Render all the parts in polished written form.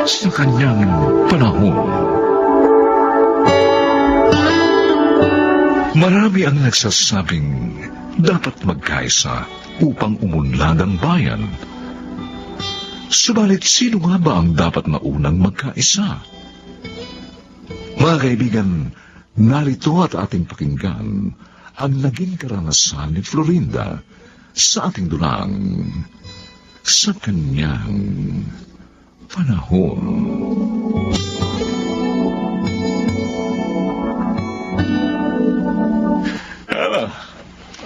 sa kanyang panahon. Marami ang nagsasabing dapat magkaisa upang umunlad ang bayan. Subalit sino nga ba ang dapat na unang magkaisa? Mga kaibigan, narito at ating pakinggan ang naging karanasan ni Florinda sa ating dulang sa kanyang panahon.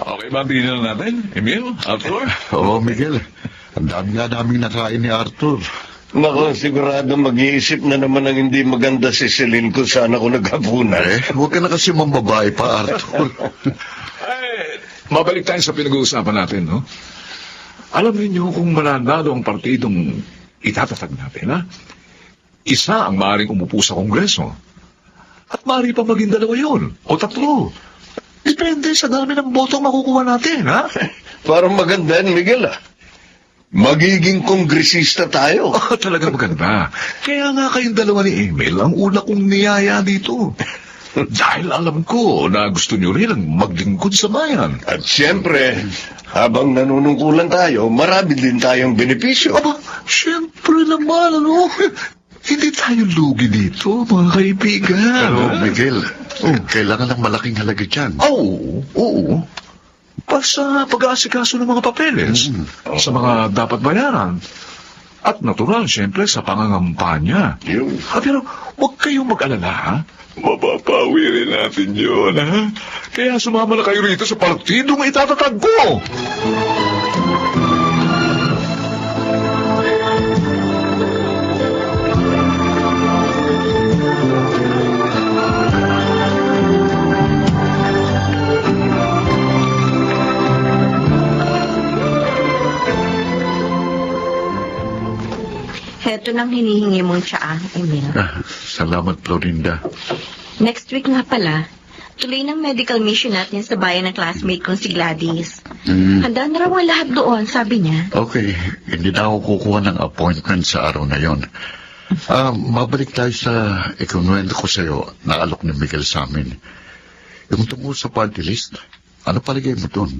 Okay ba ang dinner natin, Emil, Arthur? Oo, Miguel. Ang dami nga naming nakain ni Arthur. Naku, sigurado mag-iisip na naman ang hindi maganda si Celine kung saan ako naghapunan. Huwag ka na kasi mambabae pa, Arthur. Mabalik tayo sa pinag-uusapan natin, no? Alam niyo kung mananalo ang partidong itatatag natin, ha? Isa ang maaaring umupo sa Kongreso. At maaari pa maging dalawa yun, o tatlo. Depende sa dami ng botong makukuha natin, ha? Parang maganda yan, Miguel, Magiging kongresista tayo. Oh, talaga maganda. Kaya nga kayong dalawa ni Emil ang una kong niyaya dito. Dahil alam ko na gusto niyo rin ang maglingkod sa bayan. At siyempre, habang nanunungkulan tayo, marami din tayong benepisyo. Aba, siyempre naman, ano? Hindi tayo lugi dito, mga kaibigan. Pero, Miguel, kailangan ng malaking halaga dyan. Oo. Para sa pag-aasikaso ng mga papeles, sa mga dapat bayaran. At natural, siyempre, sa pangangampanya. Pero huwag kayong mag-alala, ha? Mapapawi rin natin yun, ha? Kaya sumama na kayo rito sa partidong itatatag ko! Heto nang hinihingi mong tsaa, Emil. Salamat, Florinda. Next week nga pala, tuloy ng medical mission natin sa bayan ng classmate kong si Gladys. Handa na raw ang lahat doon, sabi niya. Okay, hindi na ako kukuha ng appointment sa araw na yon. Mabalik tayo sa ikinuwento ko sa'yo na alok ni Miguel sa amin. Yung tungkol sa party list, ano palagay mo doon?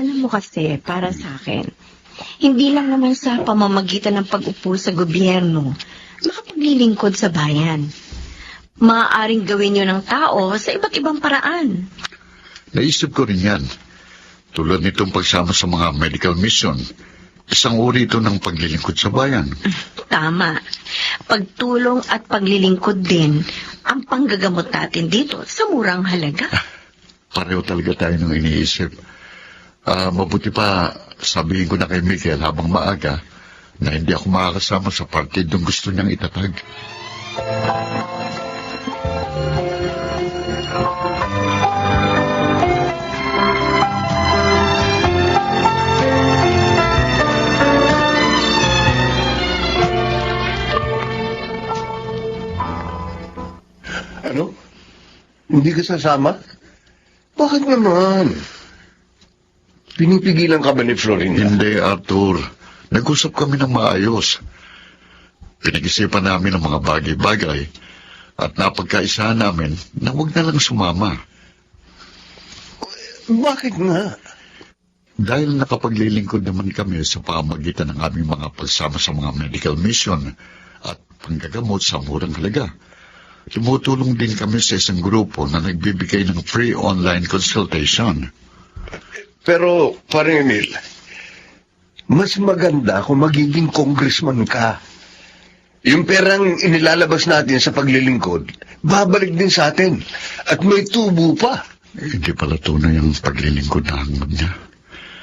Alam mo kasi, para sa akin, hindi lang naman sa pamamagitan ng pag-upo sa gobyerno, makapaglilingkod sa bayan. Maaaring gawin yun ng tao sa iba't ibang paraan. Naisip ko rin yan. Tulad nitong pagsama sa mga medical mission, isang uri ito ng paglilingkod sa bayan. Tama. Pagtulong at paglilingkod din ang panggagamot natin dito sa murang halaga. Pareho talaga tayo nung iniisip. Mabuti pa sabihin ko na kay Miguel habang maaga na hindi ako makakasama sa partidong gusto niyang itatag. Ano? Hindi ka sasama? Bakit naman? Pinipigilan ka ba ni Florinda? Hindi, Arthur. Nag-usap kami ng maayos. Pinag-isipan namin ang mga bagay-bagay at napagkaisahan namin na huwag na lang sumama. Bakit nga? Dahil nakapaglilingkod naman kami sa pamamagitan ng aming mga pagsama sa mga medical mission at panggagamot sa murang halaga. Tumutulong din kami sa isang grupo na nagbibigay ng free online consultation. Pero, parang Emil, mas maganda kung magiging congressman ka. Yung perang inilalabas natin sa paglilingkod, babalik din sa atin. At may tubo pa. Hindi pala tunay ang paglilingkod na hanggang niya.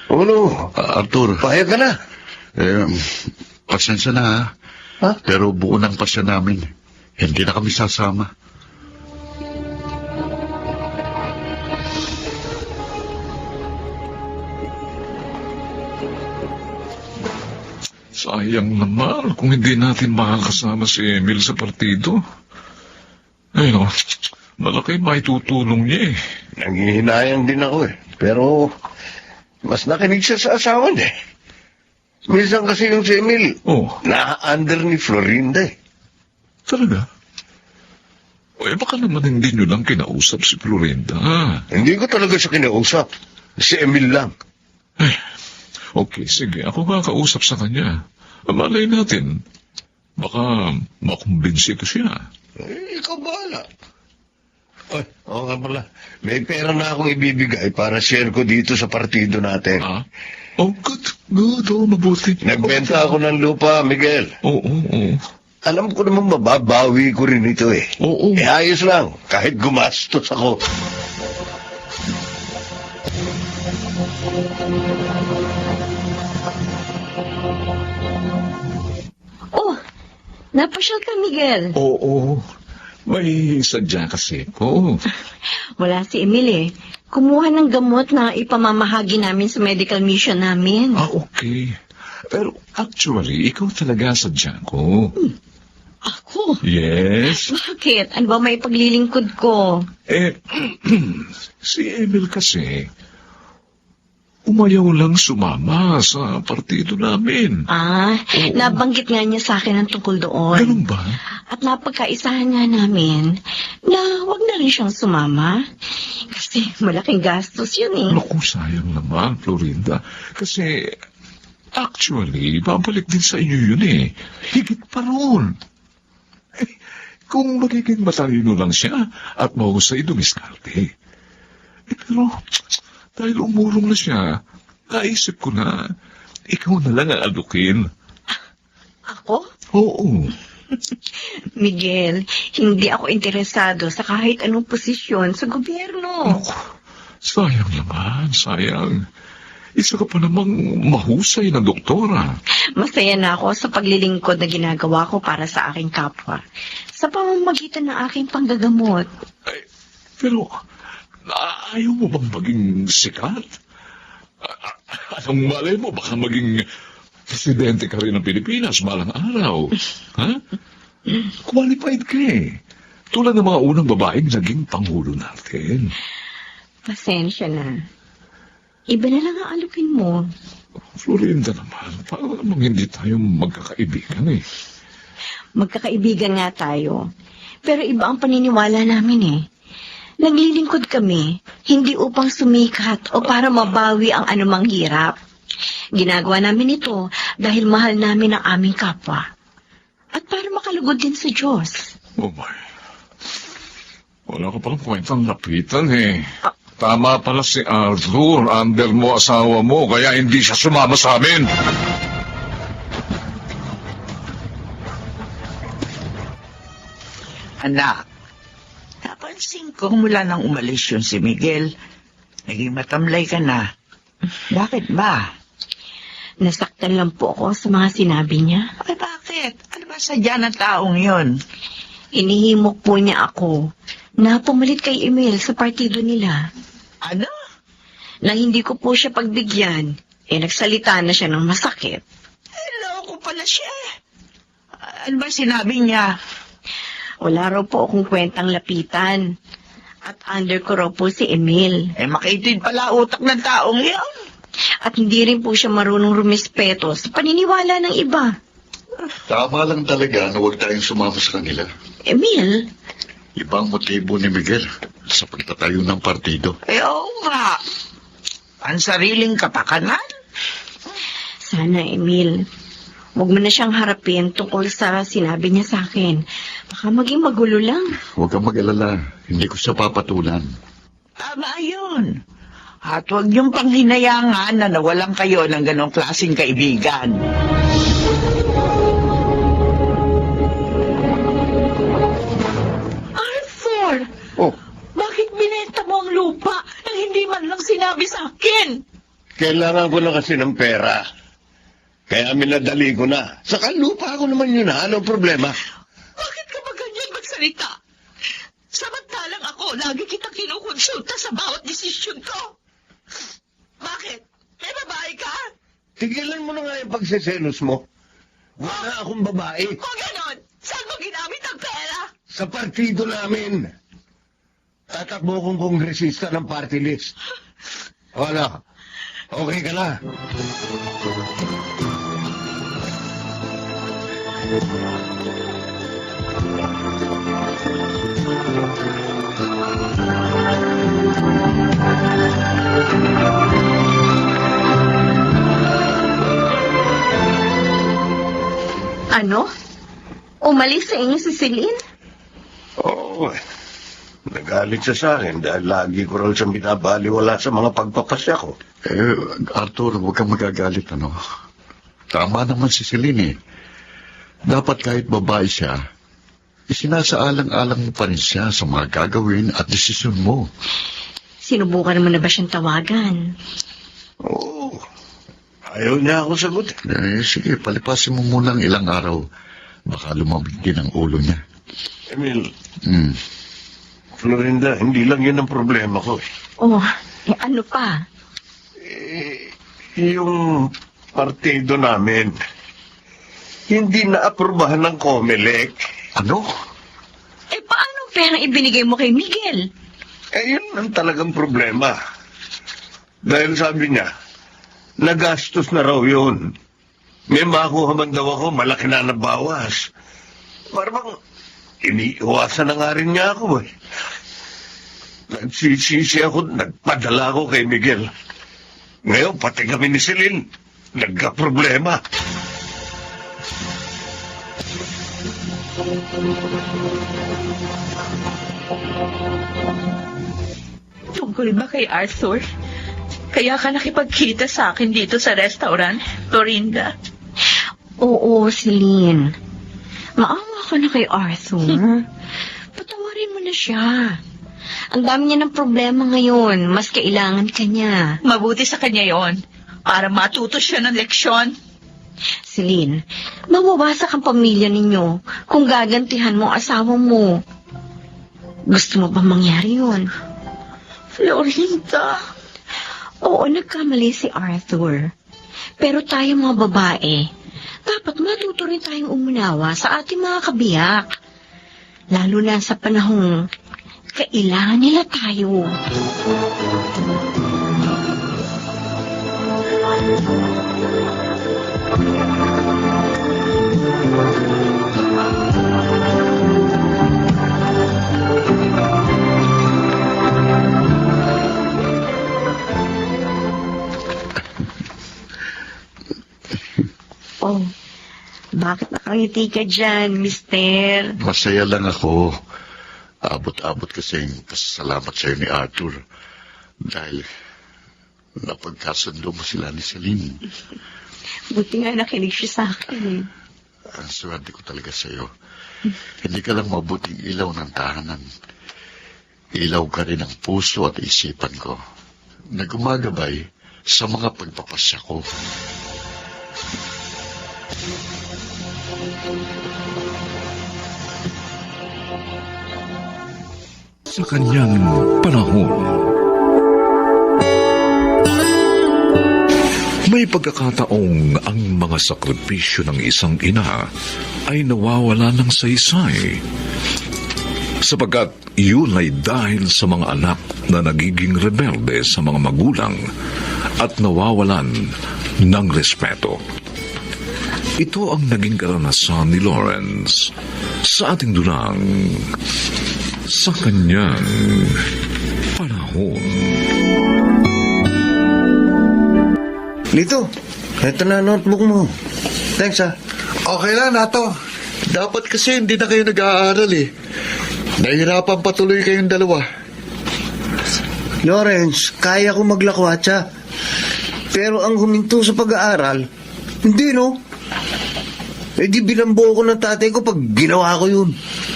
Ano? Arthur. Pahayag ka na. Pasensya na ha. Pero buo ng pasya namin. Hindi na kami sasama. Sayang naman kung hindi natin makakasama si Emil sa partido. Ay, no. Malaki maitutulong niya eh. Nangihinayang din ako eh. Pero, mas nakinig siya sa asawa niya eh. Minsan kasi yung si Emil, Oh, na-under ni Florinda eh. talaga? O, baka naman hindi nyo lang kinausap si Florinda. Hindi ko talaga siya kinausap. Si Emil lang. Okay, sige. Ako kakausap sa kanya. Malay natin. Baka makumbinsi ko siya. Ikaw bahala. Ay, oo nga pala. May pera na akong ibibigay para share ko dito sa partido natin. Oh, good. Good. Oh, mabuti. Nagbenta ako ng lupa, Miguel. Oo. Alam ko naman mababawi ko rin ito eh. Oo. Eh ayos lang, kahit gumastos ako. Oh, napasyal ka, Miguel. Oo. May sadya kasi po. Wala si Emil eh. Kumuha ng gamot na ipamamahagi namin sa medical mission namin. Okay. Pero actually, ikaw talaga sadya ko. Ako? Yes. Bakit? Ano ba may paglilingkod ko? Si Emil kasi, umayaw lang sumama sa partido namin. Oo. Nabanggit nga niya sa akin ang tungkol doon. Ganun ba? At napagkaisahan nga namin na wag na rin siyang sumama. Kasi malaking gastos yun eh. Naku, sayang naman, Florinda. Kasi, actually, babalik din sa inyo yun eh. Higit pa ron. Kung magiging matalino lang siya at mahusay dumiskarte. Pero, dahil umurong na siya, naisip ko na, ikaw na lang ang alukin. Ako? Oo. Miguel, hindi ako interesado sa kahit anong posisyon sa gobyerno. Naku, sayang naman, sayang. Isa ka pa namang mahusay na doktora. Masaya na ako sa paglilingkod na ginagawa ko para sa aking kapwa. Sa pamamagitan ng aking panggagamot. Pero, ayaw mo bang maging sikat? Anong malay mo, baka maging presidente ka rin ng Pilipinas balang araw. Ha? Qualified ka eh. Tulad ng mga unang babaeng naging pangulo natin. Pasensya na. Iba na lang ang alukin mo. Florinda naman, parang namang hindi tayo magkakaibigan eh. Magkakaibigan nga tayo. Pero iba ang paniniwala namin eh. Naglilingkod kami, hindi upang sumikat o para mabawi ang anumang hirap. Ginagawa namin ito dahil mahal namin ang aming kapwa. At para makalugod din sa Diyos. Oh my. Wala ka palang kwentang lapitan eh. Tama pala si Arthur, under mo asawa mo, kaya hindi siya sumama sa amin. Anak, napansin ko mula nang umalis yun si Miguel, naging matamlay ka na. Bakit ba? Nasaktan lang po ako sa mga sinabi niya. Ay, bakit? Ano ba sadya ng taong yun? Inihimok po niya ako na pumalit kay Emil sa partido nila. Ano? Na hindi ko po siya pagbigyan, nagsalita na siya ng masakit. Hello ko pala siya. Ano ba sinabi niya? Wala raw po akong kwentang lapitan. At under ko raw po si Emil. Makitid pala utak ng taong yun. At hindi rin po siya marunong rumispeto sa paniniwala ng iba. Tama lang talaga na huwag tayong sumama sa kanila. Emil? Ibang motibo ni Miguel sa pagtatayo ng partido. Oo nga. Ang sariling kapakanan. Sana, Emil. Huwag mo na siyang harapin tungkol sa sinabi niya sa akin. Baka maging magulo lang. Huwag kang mag-alala. Hindi ko siya papatulan. Tama yun. At huwag niyong panghinayangan na nawalan kayo ng ganong klaseng kaibigan. Arthur! Oh, Bakit binenta mo ang lupa nang hindi man lang sinabi sa akin? kailangan ko na kasi ng pera. Kaya minadali ko na. Saka lupa ko naman yun ha. Anong problema? Bakit ka ba ganyan magsalita? Samantalang ako, lagi kitang kinukonsulta sa bawat desisyon ko. Bakit? May babae ka? Tigilan mo na nga yung pagseselos mo. Wala akong babae. Kung ganon, saan mo ginamit ang pera? Sa partido namin. Tatakbo kong kongresista ng party list. Wala. Okay ka na. Ano? Umalis sa inyo si Celine? Oo. Nagalit siya sa akin dahil lagi ko raw siyang binabaliwala sa mga pagpapasya ko. Arthur, huwag kang magagalit, ano? Tama naman si Celine, eh. Dapat kahit babae siya, isinasaalang-alang mo pa rin siya sa mga gagawin at desisyon mo. Sinubukan mo na ba siyang tawagan? Oo. Ayaw niya ako sagot. Sige, palipasin mo muna ng ilang araw. Baka lumabig din ang ulo niya. Emil, Hmm. Florinda, hindi lang yun ang problema ko. Oh, ano pa? Yung partido namin, hindi na-aprobahan ng COMELEC. Ano? Paano perang ibinigay mo kay Miguel? Yun ang talagang problema. Dahil sabi niya, nagastos na raw yun. May makuha man daw ako, malaki na nabawas. Parang iniiwasan na nga rin niya ako eh. Nagsisisi ako, nagpadala ako kay Miguel. Ngayon, pati kami ni Celine, nagka-problema. Tungkol ba kay Arthur? Kaya ka nakipagkita sa akin dito sa restaurant, Florinda? Oo, Celine. Maawa ka na kay Arthur. Patawarin mo na siya. Ang dami niya ng problema ngayon. Mas kailangan ka niya. Mabuti sa kanya yon para matuto siya ng leksyon. Celine, mawawasak ang pamilya ninyo kung gagantihan mo ang asawa mo. Gusto mo ba mangyari yun? Florinda, Oo, nagkamali si Arthur. Pero tayo mga babae, dapat matuto rin tayong umunawa sa ating mga kabiyak. Lalo na sa panahong kailangan nila tayo. Oh, bakit nakangiti ka dyan, mister? Masaya lang ako. Abot-abot kasi yung pasasalamat sa'yo ni Arthur. Dahil napagkasundo mo sila ni Celine. Buti nga nakinig siya sa akin. Ang swerte ko talaga sa'yo. Hindi ka lang mabuting ilaw ng tahanan. Ilaw ka rin ang puso at isipan ko na gumagabay sa mga pagpapasya ko. Sa kanyang panahon, may pagkakataong ang mga sakripisyo ng isang ina ay nawawala ng saysay. Sapagkat yun ay dahil sa mga anak na nagiging rebelde sa mga magulang at nawawalan ng respeto. Ito ang naging karanasan ni Lawrence sa ating dulang sa kanyang panahon. Lito, eto na notebook mo. Thanks ah. Okay lang, Nato. Dapat kasi hindi na kayo nag-aaral eh. Nahihirapan patuloy kayong dalawa. Lawrence, kaya ko maglakwatsa. Pero ang huminto sa pag-aaral, hindi no. Di bilambo ko ng tatay ko pag ginawa ko yun.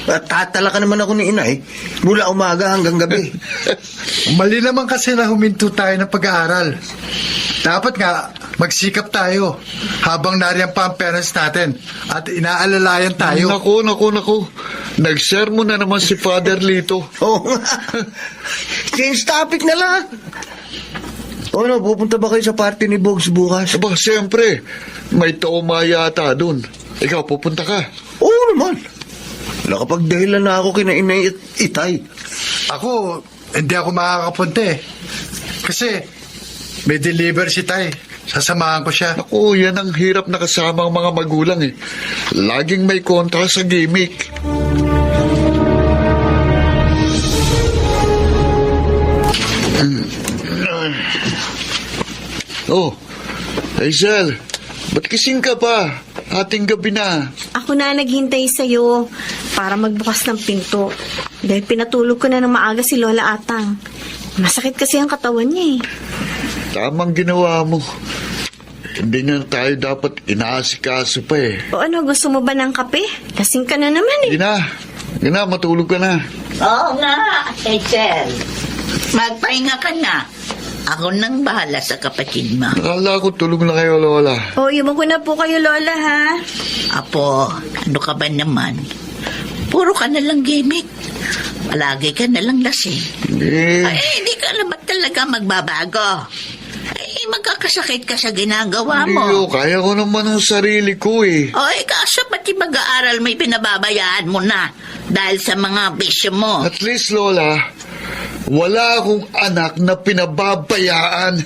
At tatala ka naman ako ni inay mula umaga hanggang gabi. Mali naman kasi na huminto tayo ng pag-aaral. Dapat nga, magsikap tayo habang nariyan pa ang parents natin at inaalalayan tayo. Naku. Nag-sermon na naman si Father Lito. Oo nga. Change topic na lang. O ano, pupunta ba kayo sa party ni Bogs bukas? Aba, siyempre, may toma yata dun. Ikaw, pupunta ka. Oo naman. Nakapagdahilan na ako kina inay at itay. Ako, hindi ako makakapunta eh. Kasi, may deliver si Tay. Sasamahan ko siya. Naku, yan ang hirap na kasama ang mga magulang eh. Laging may kontra sa gimmick. Oh, Hazel, ba't kising ka pa? Ating gabi na. Ako na naghintay sa'yo para magbukas ng pinto. Dahil pinatulog ko na ng maaga si Lola Atang. Masakit kasi ang katawan niya eh. Tamang ginawa mo. Hindi na tayo dapat inaasikaso pa eh. O ano, gusto mo ba ng kape? Kasing ka na naman eh. Gina, matulog ka na. Oo nga, Hazel. Magpahinga ka na. Ako nang bahala sa kapatid mo. Akala ko tulog na kayo, Lola. O, iwan ko na po kayo, Lola, ha? Apo, ano ka ba naman? Puro ka na lang gimmick. Palagi ka na lang lasing. Ay, hindi ka naman talaga magbabago. Ay, magkakasakit ka sa ginagawa Hindi, mo. kaya ko naman ang sarili ko eh. Oy, kaso pati mag-aaral may pinababayaan mo na dahil sa mga bisyo mo. At least, Lola, wala akong anak na pinababayaan.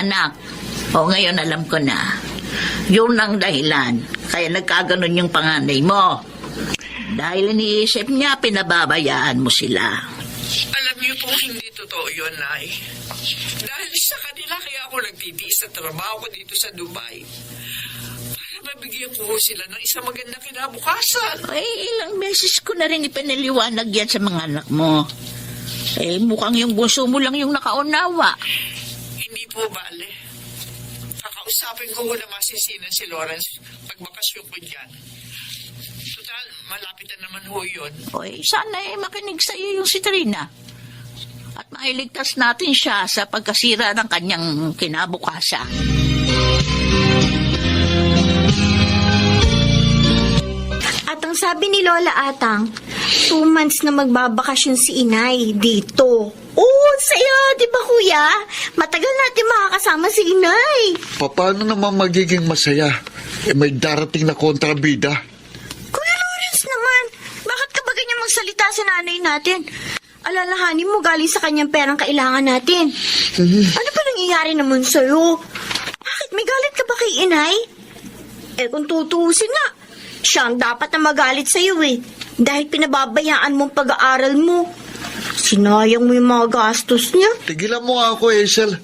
Anak, ngayon alam ko na. Yun ang dahilan. Kaya nagkaganon yung panganay mo. Dahil iniisip niya, pinababayaan mo sila. Alam niyo po, hindi totoo yun, Nay. Dahil sa kanila kaya ako nagtitiis sa trabaho ko dito sa Dubai. Para mabigyan ko ho sila ng isang magandang kinabukasan. Ay, ilang beses ko na rin ipinaliwanag yan sa mga anak mo. Mukhang yung bunso mo lang yung nakaunawa. Hindi po, Bale. Kakausapin ko na masisinan si Lawrence pagbakasyon ko dyan. Total, malapit na naman ho yun. Sana makinig sa iyo yung si Trina. At mailigtas natin siya sa pagkasira ng kanyang kinabukasan. At ang sabi ni Lola Atang, 2 months na magbabakasyon si Inay dito. Oo, saya, di ba kuya? Matagal natin makakasama si Inay. Paano naman magiging masaya? May darating na kontrabida. Kuya Lawrence naman, bakit ka ba ganyan magsalita sa nanay natin? Alalahanin mo galing sa kanyang perang kailangan natin. Ano ba nangyayari naman sa'yo? Bakit may galit ka ba kay Inay? Kung tutuusin nga, siya ang dapat na magalit sa'yo eh. Dahil pinababayaan mo ang pag-aaral mo. Sinayang mo yung mga gastos niya. Tigilan mo nga ako, Hazel.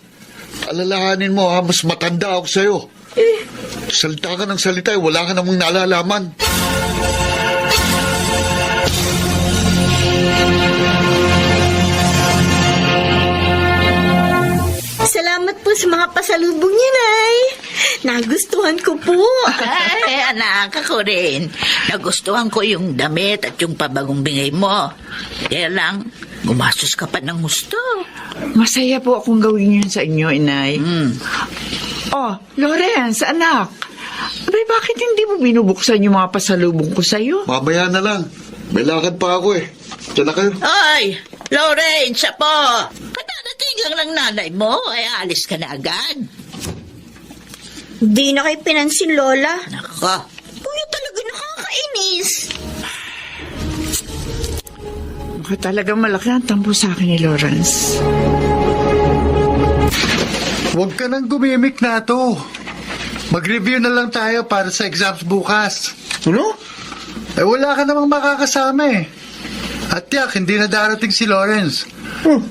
Alalahanin mo ha, mas matanda ako sa'yo. Salita ka ng salita, wala ka namang nalalaman. Salamat po sa mga pasalubong niya, Nay. Nagustuhan ko po. Ay, anak, ako rin. Nagustuhan ko yung damit at yung pabagong bingay mo. Kaya lang, gumastos ka pa ng gusto. Masaya po akong gawin yun sa inyo, Inay. Oh, Lawrence, anak. Abay, bakit hindi mo binubuksan yung mga pasalubong ko sa'yo? Mamaya na lang. May lakad pa ako eh. Diyan na kayo. Ay, Lawrence, po. Kadadating lang ng nanay mo, ay alis ka na agad. Di na kayo pinansin, Lola. Nako. Kuya talaga nakakainis. Baka talaga malaki ang tampo sa akin ni Lawrence. Huwag ka nang gumimik na to. Mag-review na lang tayo para sa exams bukas. Ano? Wala ka namang makakasama eh. At yak, hindi na darating si Lawrence.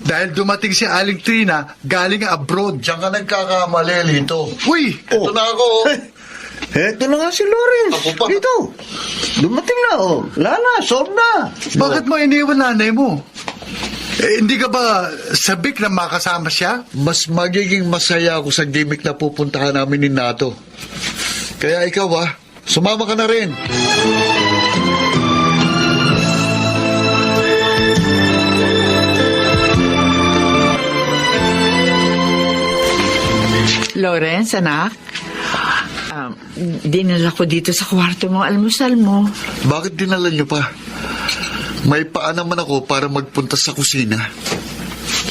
Dahil dumating si Aling Trina galing abroad. Diyan ka nagkakamali, Lito. Uy! Ito na ako. Eto na nga si Lawrence. Ako pa. Dito. Dumating na, oh. Lala, solve na. Bakit mo iniwan nanay mo? Hindi ka ba sabik na makasama siya? Mas magiging masaya ako sa gimmick na pupuntahan namin ni Nato. Kaya ikaw sumama ka na rin. Lawrence, anak. Dinala ko dito sa kwarto mo almusal mo. Bakit dinala niyo pa? May paa naman ako para magpunta sa kusina.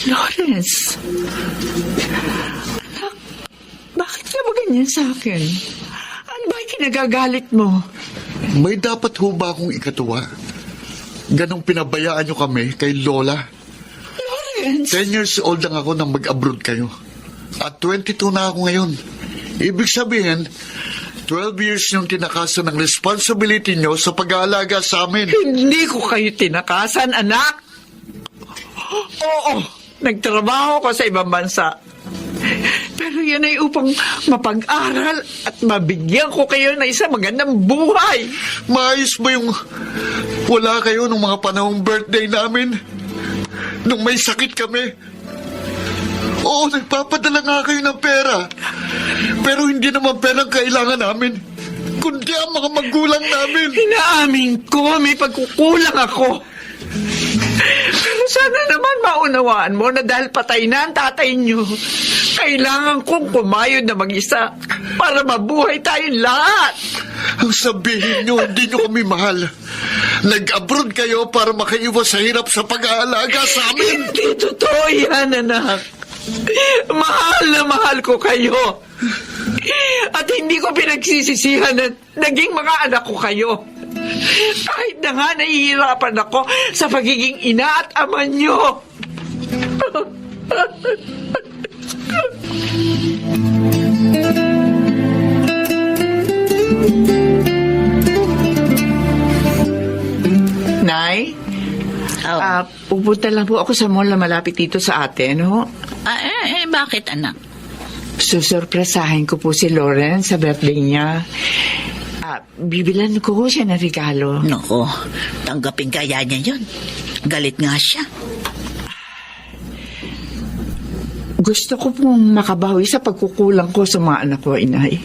Lawrence. Anak, bakit Bakit ka ba ganyan sa akin? Ano ba yung kinagagalit mo? May dapat ho ba akong ikatuwa? Ganong pinabayaan nyo kami kay Lola. Lawrence! 10 years old lang ako nang mag-abroad kayo. At 22 na ako ngayon. Ibig sabihin, 12 years yung tinakasan ng responsibility nyo sa pag-aalaga sa amin. Hindi ko kayo tinakasan, anak. Oo, nagtrabaho ko sa ibang bansa. Pero yan ay upang mapag-aral at mabigyan ko kayo ng isang magandang buhay. Maayos ba yung wala kayo nung mga panahong birthday namin? Nung may sakit kami? Oo, nagpapadala nga kayo ng pera. Pero hindi naman perang kailangan namin, kundi ang mga magulang namin. Inaamin ko, may pagkukulang ako. Pero sana naman maunawaan mo na dahil patay na ang tatay niyo, kailangan kong kumayod na mag-isa para mabuhay tayong lahat. Ang sabihin nyo, hindi nyo kami mahal. Nag-abroad kayo para makaiwas sa hirap sa pag-aalaga sa amin. Hindi totoo yan, anak. Mahal na mahal ko kayo. At hindi ko pinagsisisihan na naging mga anak ko kayo. Kahit na nga nahihirapan ako sa pagiging ina at ama nyo. Nay, Oh. pupunta lang po ako sa mall na malapit dito sa atin, no? Bakit, anak? Susurpresahin ko po si Lawrence sa birthday niya. Bibilan ko siya ng regalo. Nako, tanggapin kaya niya yun. Galit nga siya. Gusto ko pong makabawi sa pagkukulang ko sa mga anak ko, inay.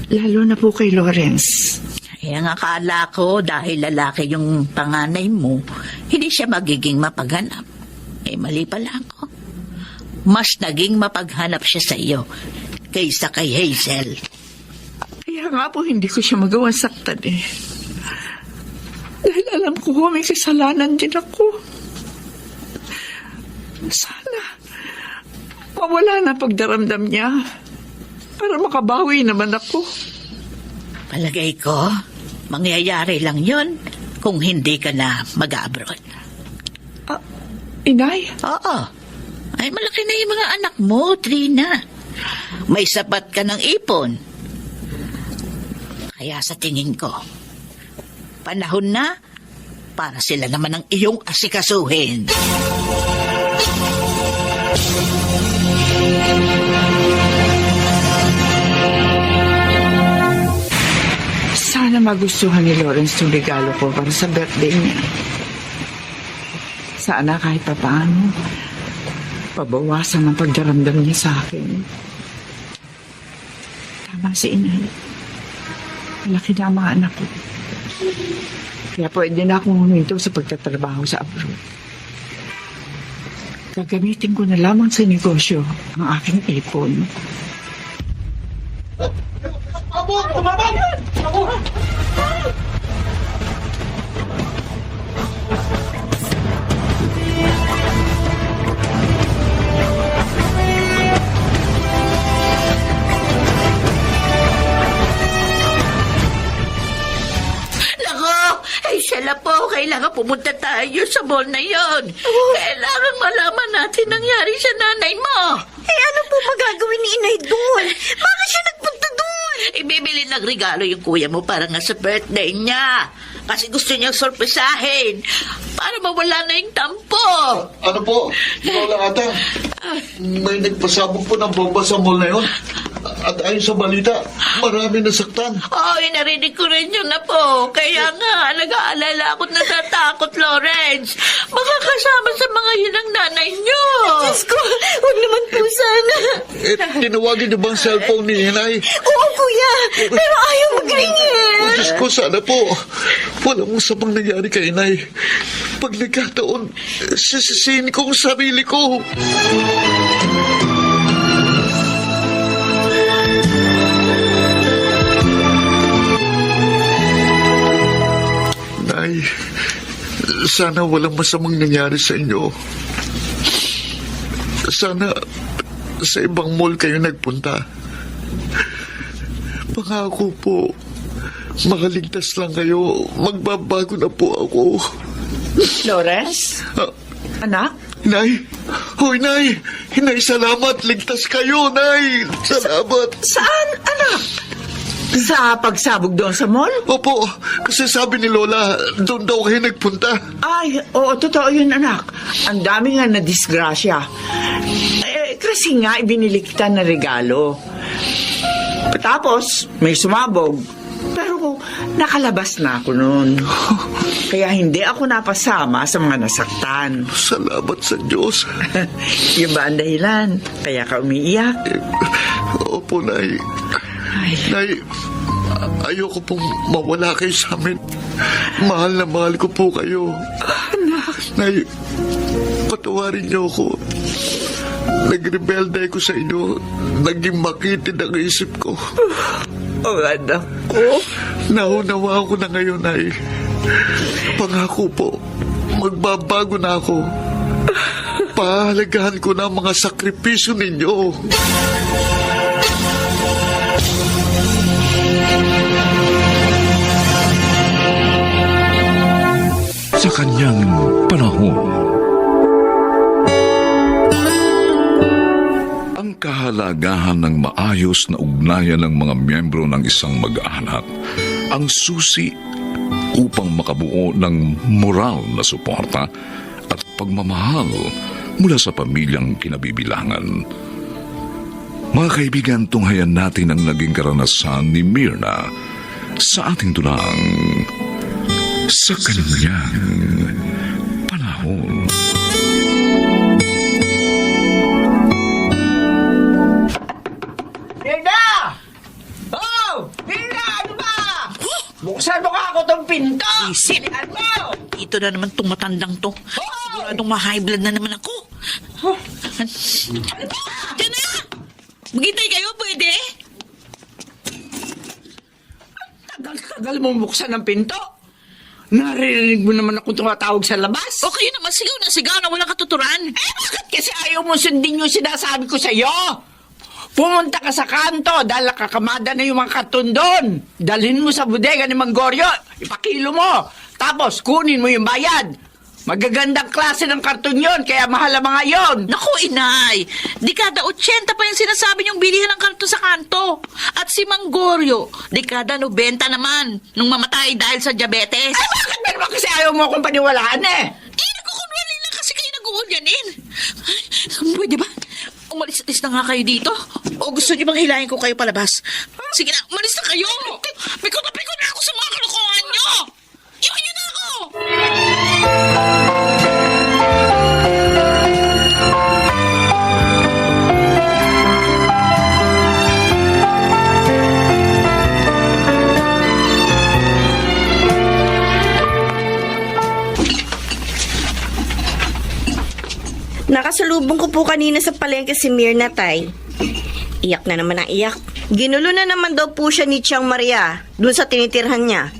Lalo na po kay Lawrence. Ang akala ko dahil lalaki yung panganay mo, hindi siya magiging mapaghanap. Mali pala ako. Mas naging mapaghanap siya sa iyo kaysa kay Hazel. Kaya nga po hindi ko siya magawang saktan eh. Dahil alam ko may kasalanan din ako. Sana mawala na pagdaramdam niya para makabawi naman ako. Palagay ko, mangyayari lang yon kung hindi ka na mag-abroad. Inay? Oo. Ay, malaki na yung mga anak mo, Trina. May sapat ka ng ipon. Kaya sa tingin ko, panahon na para sila naman ang iyong asikasuhin. Sana magustuhan ni Lawrence yung regalo ko para sa birthday niya. Sana kahit papaano, pabawasan ang pagdaramdam niya sa akin. Tama si inay. Malaki na ang mga anak ko. Kaya pwede na akong huminto sa pagtatrabaho sa abroad. Gagamitin ko na lamang sa negosyo ang aking ipon. Sala po, kailangan pumunta tayo sa mall na yon. Kailangan malaman natin nangyari sa nanay mo. Ano po magagawin ni inay doon? Bakit siya nagpunta doon? Ibibili ng regalo yung kuya mo para nga sa birthday niya. Kasi gusto niyang sorpresahin para mawala na yung tampo. Ano po? Lola ata, may nagpasabog po ng bomba sa mall na yun. At ayon sa balita, marami nasaktan. Narinig ko rin yun na po. Kaya nga, nag-aalala ako't natatakot, Lawrence. Baka kasama sa mga yun ang nanay niyo. Diyos ko, huwag naman po sana. Tinawagin niyo bang cellphone ni Inay? Oo, kuya, pero ayaw mag-ringin. Diyos ko, sana po. Walang masamang nangyari kay Inay. Pag nagkataon, sisisihin ko ang sarili ko. Nay, sana walang masamang nangyari sa inyo. Sana sa ibang mall kayo nagpunta. Pangako po, makaligtas lang kayo. Magbabago na po ako. Flores? Ah, Anak? Nay! Hoy, Nay! Nay, salamat! Ligtas kayo, Nay! Salamat! Saan, anak? Sa pagsabog doon sa mall? Opo, kasi sabi ni Lola, doon daw kayo nagpunta. Ay, oo, totoo yun, anak. Ang dami nga na disgrasya. Kasi nga, ibinili kita na regalo. Tapos, may sumabog. Pero nakalabas na ako noon. Kaya hindi ako napasama sa mga nasaktan. Salamat sa Diyos. Yung ba ang dahilan? Kaya ka umiiyak? Opo, Nay. Ay, Nay, ayoko pong mawala kayo sa amin. Mahal na mahal ko po kayo. Nay, patawarin niyo ako. Nagrebelde ko sa inyo. Naging makitid ang isip ko. oh, anak ko. Naunawa ko na ngayon, Nay. Pangako po, magbabago na ako. Pahalagahan ko na ang mga sakripisyo ninyo. Sa kanyang panahon, ang kahalagahan ng maayos na ugnayan ng mga miyembro ng isang mag-anak ang susi upang makabuo ng moral na suporta at pagmamahal mula sa pamilyang kinabibilangan. Mga kaibigan, tunghayan natin ang naging karanasan ni Myrna sa ating tunang sa kanyang panahon. Hilda! Oh! Hilda, ano ba? Buksan mo ka ako tong pinto! Silihan mo! Ito na naman tong matandang to. Siguradong ma-high blood na naman ako. Diyan na! Maghintay kayo, pwede? Tagal mo buksan ng pinto. Naririnig mo naman akong tumatawag sa labas. O kayo naman, sigaw na walang katuturan. Bakit kasi ayaw mo sundin yung sinasabi ko sa'yo? Pumunta ka sa kanto dahil nakakamada na yung mga karton doon. Dalhin mo sa bodega ni Mang Goryo. Ipakilo mo. Tapos kunin mo yung bayad. Magagandang klase ng karton yon, kaya mahal ang mga yon. Naku, inay! Dekada 80 pa yung sinasabi niyong bilihan ng kanto sa kanto. At si Manggoryo, dekada 90 naman, nung mamatay dahil sa diabetes. Ay, bakit ba naman kasi ayaw mo akong paniwalaan Nagkukunwali lang kasi kayo nag-uunyanin. Pwede ba? Umalis-alis na nga kayo dito? O gusto niyo bang hilahin ko kayo palabas? Sige na, umalis na kayo! Pikot na ako sa mga kalokohan niyo! Iwan niyo na ako! Nakasalubong ko po kanina sa palengke si Myrna, tay. Iyak na naman ang iyak. Ginulo na naman daw po siya ni Chiang Maria dun sa tinitirhan niya.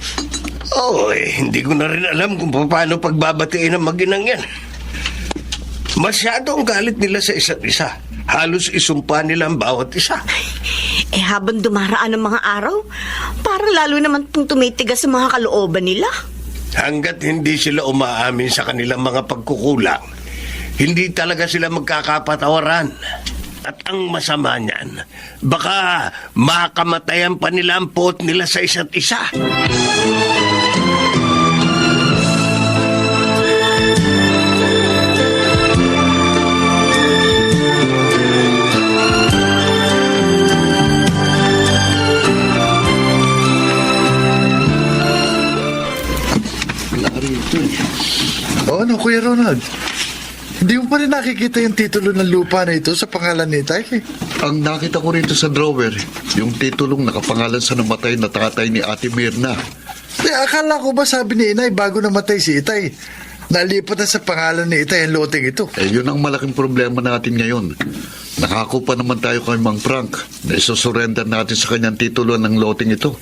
Hindi ko na rin alam kung paano pagbabatiin ang mag-inang yan. Masyado ang galit nila sa isa't isa. Halos isumpa nila ang bawat isa. Habang dumaraan ang mga araw, parang lalo naman pong tumitigas sa mga kalooban nila. Hanggat hindi sila umaamin sa kanilang mga pagkukulang, hindi talaga sila magkakapatawaran. At ang masama niyan, baka makamatayan pa nila ang puot nila sa isa't isa. Ano, Kuya Ronald? Hindi mo pa rin nakikita yung titulo ng lupa na ito sa pangalan ni Itay? Ang nakita ko rito sa drawer, yung titulong nakapangalan sa namatay na tatay ni Ate Myrna. Akala ko ba sabi ni Inay bago namatay si Itay, nalipat na sa pangalan ni Itay ang loteng ito? Yun ang malaking problema natin ngayon. Nakako pa naman tayo kay Mang Frank na isusurrender natin sa kanyang titulo ng loteng ito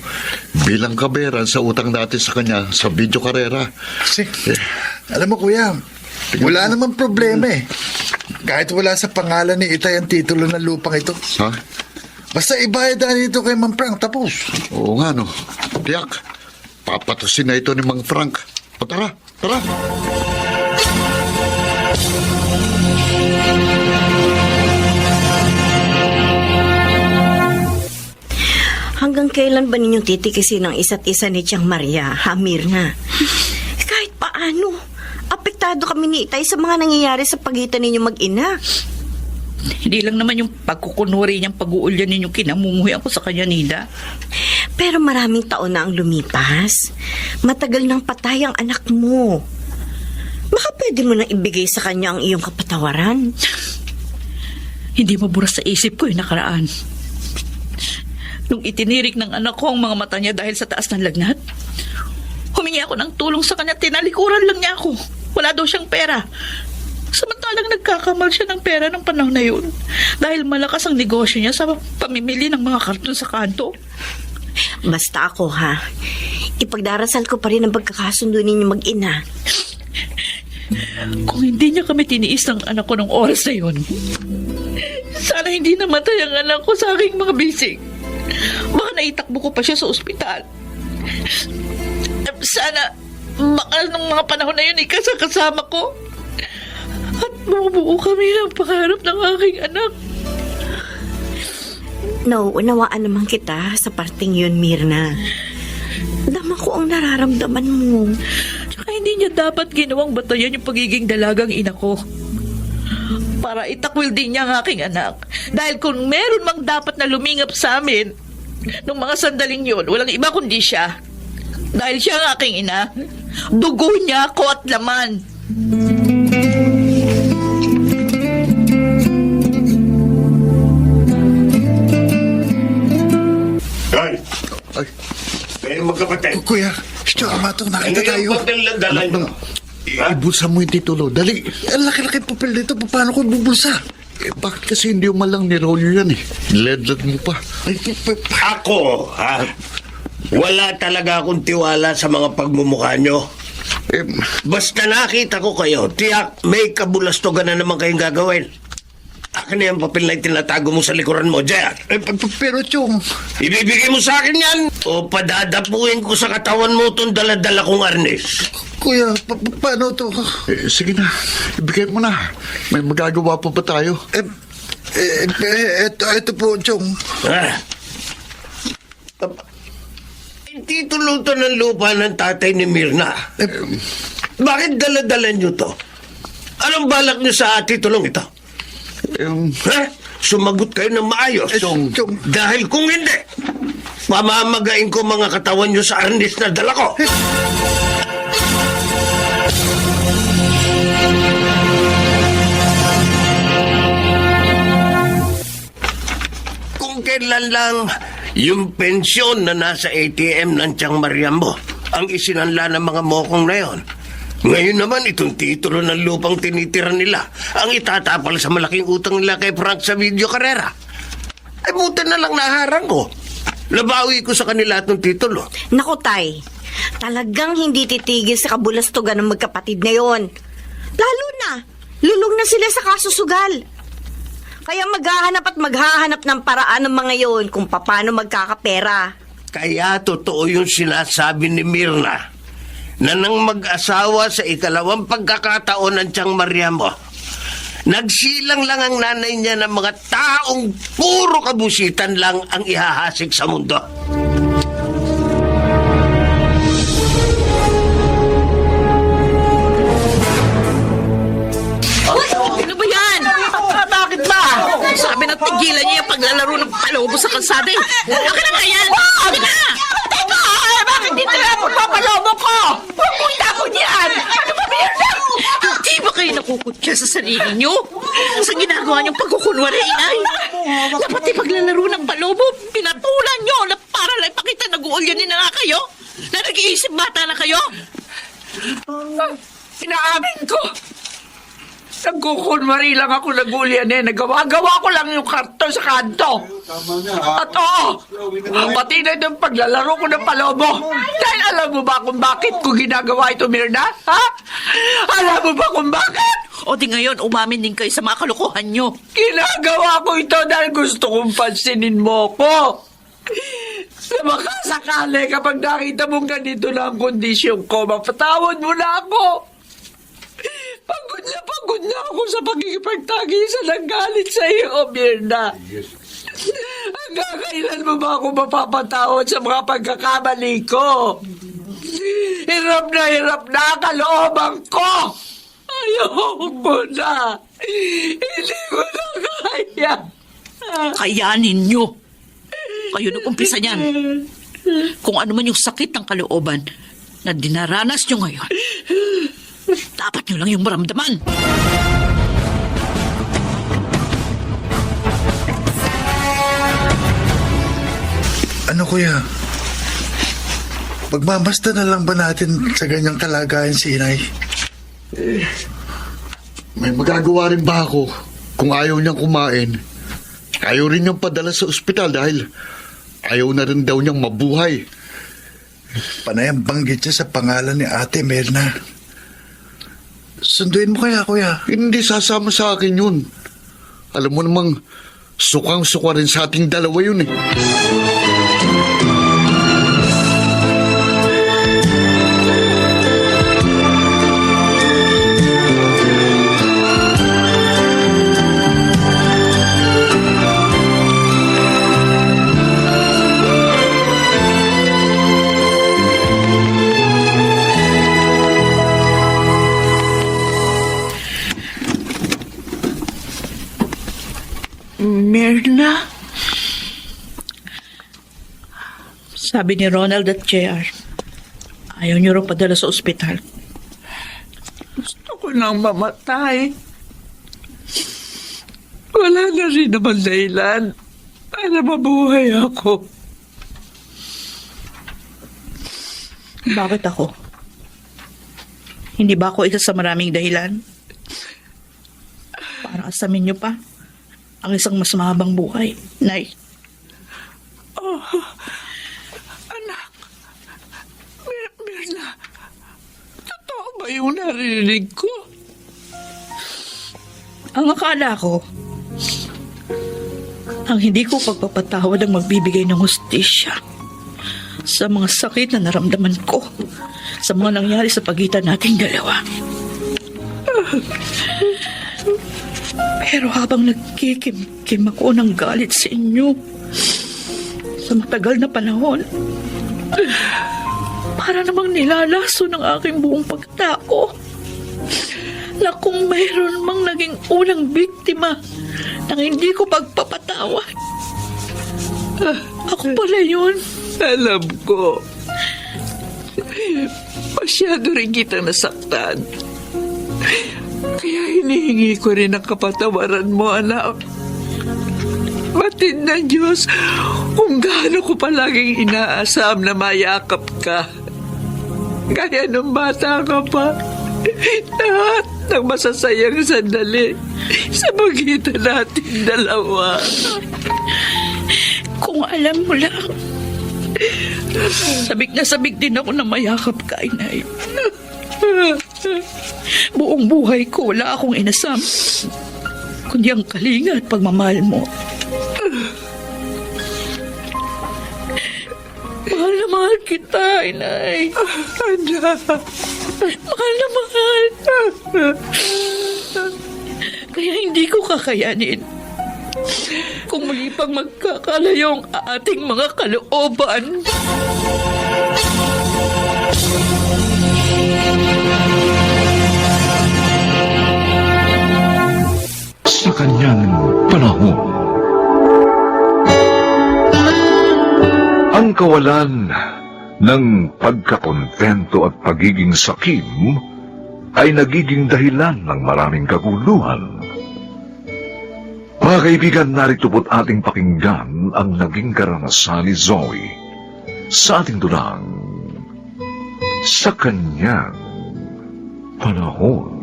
bilang kabayaran sa utang natin sa kanya sa video karera. Kasi, alam mo kuya, wala namang problema eh. Kahit wala sa pangalan ni Itay ang titulo ng lupang ito. Ha? Basta ibayad na dito kay Mang Frank, tapos. Oo nga, no. Tiyak, papatusin na ito ni Mang Frank. O tara, tara. Hanggang kailan ba ninyong titikisin ang isa't isa ni Tiang Maria, ha, Mirna? Kahit paano, apektado kami ni Itay sa mga nangyayari sa pagitan ninyo mag-ina. Hindi lang naman yung pagkukunwari niyang pag-uulyan ninyong kinamumuhi ako sa kanya, Nida. Pero maraming taon na ang lumipas. Matagal nang patay ang anak mo. Baka pwede mo nang ibigay sa kanya ang iyong kapatawaran. Hindi maburas sa isip ko yung nakaraan. Nung itinirik ng anak ko ang mga mata niya dahil sa taas ng lagnat, humingi ako ng tulong sa kanya, tinalikuran lang niya ako. Wala daw siyang pera. Samantalang nagkakamal siya ng pera ng panahon na yun dahil malakas ang negosyo niya sa pamimili ng mga karton sa kanto. Basta ako, ha. Ipagdarasal ko pa rin ang pagkakasundo ninyo mag-ina. Kung hindi niya kami tiniis ng anak ko nung oras na yun, sana hindi namatay ang anak ko sa aking mga bisig. Baka naitakbo ko pa siya sa ospital. Sana bakal ng mga panahon na yun ikasakasama ko at mabubuo kami ng pangarap ng aking anak. Nauunawaan naman kita sa parting yun, Mirna. Dama ko ang nararamdaman mo. Tsaka hindi niya dapat ginawang batayan yung pagiging dalagang ina ko. Para itakwil din niya ang aking anak. Dahil kung meron mang dapat na lumingap sa amin, nung mga sandaling yun, walang iba kundi siya. Dahil siya ang aking ina, dugo niya ako at laman. Ay, Ay, kayo magkapatid. Kuya, siya, matong nakita tayo. Yung dala nyo. ibulsa mo yung titulo. Dali. Ang laki-laki papel dito, paano ko bubulsa? Bakit kasi hindi mo malang nirolyo yan eh? Ledled mo pa. Ay, Ako, ha? Wala talaga akong tiwala sa mga pagmumukha nyo. Basta nakita ko kayo, tiyak may kabulastogan na naman kayong gagawin. Akin na yung papel na itinatago mo sa likuran mo, Jack. pero Chong, Ibibigay mo sa akin yan o padadapuin ko sa katawan mo itong daladala kong arnes. Kuya, paano to? Sige na, ibigay mo na. May magagawa pa ba tayo? Ito po, Chong. Ha? Titulo to ng lupa ng tatay ni Mirna. Bakit daladala nyo to? Anong balak nyo sa titulong ito? Ha? Sumagot kayo ng maayos. Chong. Dahil kung hindi, pamamagain ko mga katawan nyo sa arnis na dala ko. Kung kailan lang yung pensyon na nasa ATM ng Tiang Maria mo ang isinanla ng mga mokong na yon. Ngayon naman, itong titulo ng lupang tinitira nila ang itatapal sa malaking utang nila kay Frank sa video karera. Ay, buta na lang naharang ko. Labawi ko sa kanila itong titulo. Naku, Tay, talagang hindi titigil sa kabulastugan ng magkapatid na yon. Lalo na, lulong na sila sa kasusugal. Kaya maghahanap ng paraan ng mga yon kung paano magkakapera. Kaya totoo yung sinasabi ni Mirna na nang mag-asawa sa ikalawang pagkakataon ng Tiang Maria mo, nagsilang lang ang nanay niya ng mga taong puro kabusitan lang ang ihahasik sa mundo. Ano ba yan? Bakit ba? Sabi na tigilan niya yung paglalaro ng palobo sa kalsada eh. Akin na nga yan! Akin na! Teka! Bakit dito na pagpapalobo ko? Pupunta ko niyan! Ano ba yan? Hindi ba kayo nakukutya sa sarili niyo? Sa ginagawa niyong pagkukunwari, inay? Dapat ipaglalaro ng palobo, pinatulan niyo na para lang ipakita nag-uulyanin na nga kayo? Na nag-iisip bata na kayo? Inaamin ko. Nagkukunwari lang ako nag-ulyan eh. Nagawa-gawa ko lang yung karton sa kanto. At oo, pati na itong paglalaro ko ng palobo. Dahil alam mo ba kung bakit ko ginagawa ito, Mirna? Ha? Alam mo ba kung bakit? O di ngayon, umamin din kayo sa mga kalokohan nyo. Ginagawa ko ito dahil gusto kong pansinin mo ko. Na makasakali kapag nakita mong ganito na ang kondisyon ko, mapatawad mo na ako. Pagod na ako sa pagkikipagtagisa ng galit sa iyo, Mirna. Hanggang kailan mo ba ako mapapatawad sa mga pagkakamali ko? Hirap na ang kalooban ko. Ayoko na. Hindi ko na kaya. Kayanin nyo. Kayo nag-umpisa niyan. Kung ano man yung sakit ng kalooban na dinaranas nyo ngayon, dapat nyo lang yung maramdaman. Ano kuya? Magmamasta na lang ba natin sa ganyang kalagayan si inay? May magagawa rin ba ako kung ayaw niyang kumain? Ayaw rin niyang padala sa ospital dahil ayaw na rin daw niyang mabuhay. Panay ang banggit niya sa pangalan ni Ate Mirna. Sunduin mo kaya, kuya? Hindi sasama sa akin yun. Alam mo namang sukang-suka rin sa ating dalawa yun eh. Mirna? Sabi ni Ronald at JR, ayaw niyo rin padala sa ospital. Gusto ko nang mamatay. Wala na rin naman dahilan para mabuhay ako. Bakit ako? Hindi ba ako isa sa maraming dahilan? Para asamin niyo pa ang isang mas mahabang buhay, Nay. Anak, Mirna, totoo ba yung narinig ko? Ang akala ko, ang hindi ko pagpapatawad ang magbibigay ng hustisya sa mga sakit na naramdaman ko sa mga nangyari sa pagitan nating dalawa. Pero habang nagkikimkim ako ng galit sa inyo sa matagal na panahon, para namang nilalaso ng aking buong pagtao na kung mayroon mang naging unang biktima ng hindi ko pagpapatawad, ako pala yun. Alam ko. Masyado rin kitang nasaktan. Kaya hinihingi ko rin ang kapatawaran mo, anak. Batid ng Diyos kung gaano ko palaging inaasam na mayakap ka. Gaya nung bata ka pa. Lahat ng masasayang sandali sa pagitan natin dalawa. Kung alam mo lang, sabik na sabik din ako na mayakap ka, Inay. Buong buhay ko, wala akong inasam, kundi ang kalinga at pagmamahal mo. Mahal na mahal kita, Inay. Anak. Mahal na mahal. Kaya hindi ko kakayanin kung muli pang magkakalayo ang ating mga kalooban. Sa kanyang panahon, ang kawalan ng pagkakontento at pagiging sakim ay nagiging dahilan ng maraming kaguluhan. Mga kaibigan, narito po't ating pakinggan ang naging karanasan ni Zoe sa ating dulang Sa Kanyang Panahon.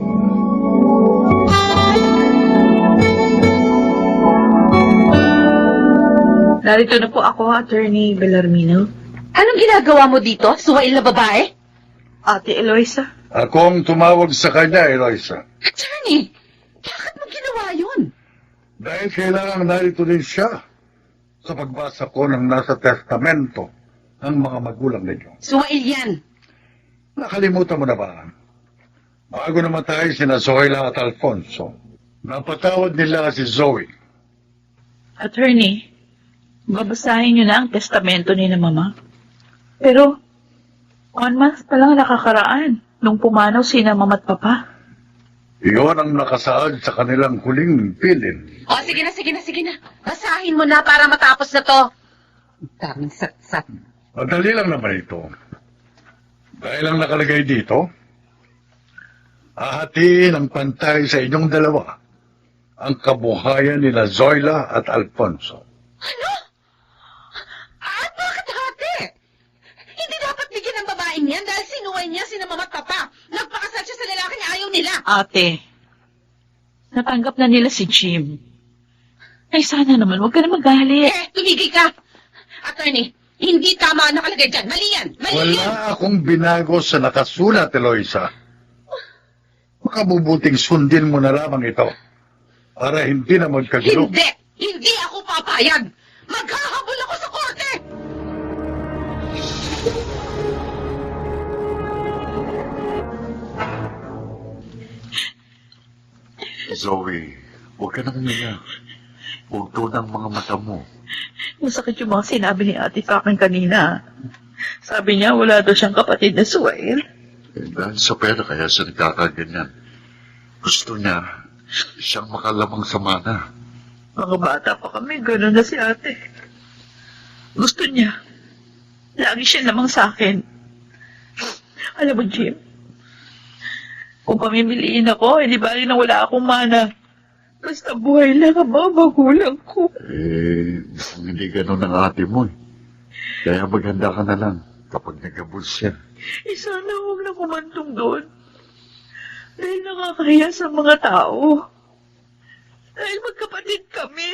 Narito na po ako, Attorney Bellarmino. Anong ginagawa mo dito, suwail na babae? Ate Eloisa, Ako ang tumawag sa kanya, Eloisa. Attorney, bakit mo ginawa yun? Dahil kailangan narito din siya sa pagbasa ko ng nasa testamento ng mga magulang ninyo. Suwail yan. Nakalimutan mo na ba? Bago namatay sina Zoila at Alfonso, napatawad nila si Zoe. Attorney, babasahin niyo na ang testamento ni na Mama. Pero, 1 month pa lang nakakaraan nung pumanaw sina Mama at Papa. Iyon ang nakasaad sa kanilang huling pilin. O, sige na. Basahin mo na para matapos na to. Daming satsat. Madali lang naman ito. Dahil ang nakalagay dito, hahatiin ang pantay sa inyong dalawa ang kabuhayan nila Zoila at Alfonso. Ano? At bakit hati? Hindi dapat bigyan ng babaeng yan dahil sinuway niya sina Mama at Papa. Nagpakasal siya sa lalaking ayaw nila. Ate, natanggap na nila si Jim. Ay, sana naman, huwag ka na magalit. Tumigil ka. Attorney, hindi tama ang nakalagay dyan. Mali yan. Wala akong binago sa nakasulat, Eloisa. Makabubuting sundin mo na lamang ito para hindi na magkagulo. Hindi! Hindi ako papayag! Maghahabol ako sa korte! Zoe, huwag ka nang umiyak. Huwag ng mga mata mo. Masakit yung mga sinabi ni ate sa akin kanina. Sabi niya, wala daw siyang kapatid na Suwail. Dahil sa pera kaya siya nagkakaganyan. Gusto niya siyang makalamang sa mana. Mga bata pa kami, gano'n na si ate. Gusto niya. Lagi siya lamang sa akin. Alam mo, Jim, kung pamimiliin ako, hindi bali na wala akong mana. Basta buhay lang ang mga magulang ko. Hindi ganun ang ate mo. Kaya maghanda ka na lang kapag nagkabul siya. Sana huwag na kumantong doon. Dahil nakakahiya sa mga tao. Dahil magkapatid kami.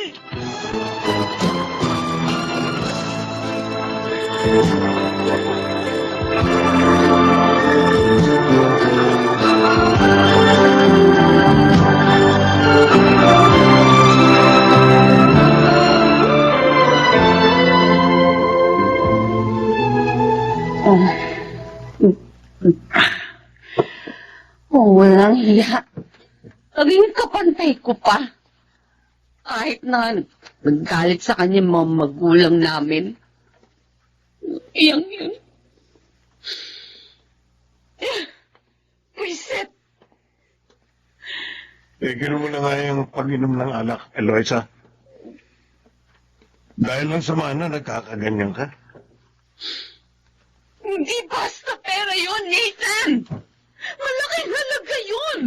Walang hiya. Naging kapantay ko pa. Kahit na naggalit sa kanya mga magulang namin. Iyang yun. Reset. Tigil mo na nga yung pag-inom ng alak, Eloisa. Dahil lang sa mana, nagkakaganyan ka. Hindi basta pera yun, Nathan! Malaking halaga yun!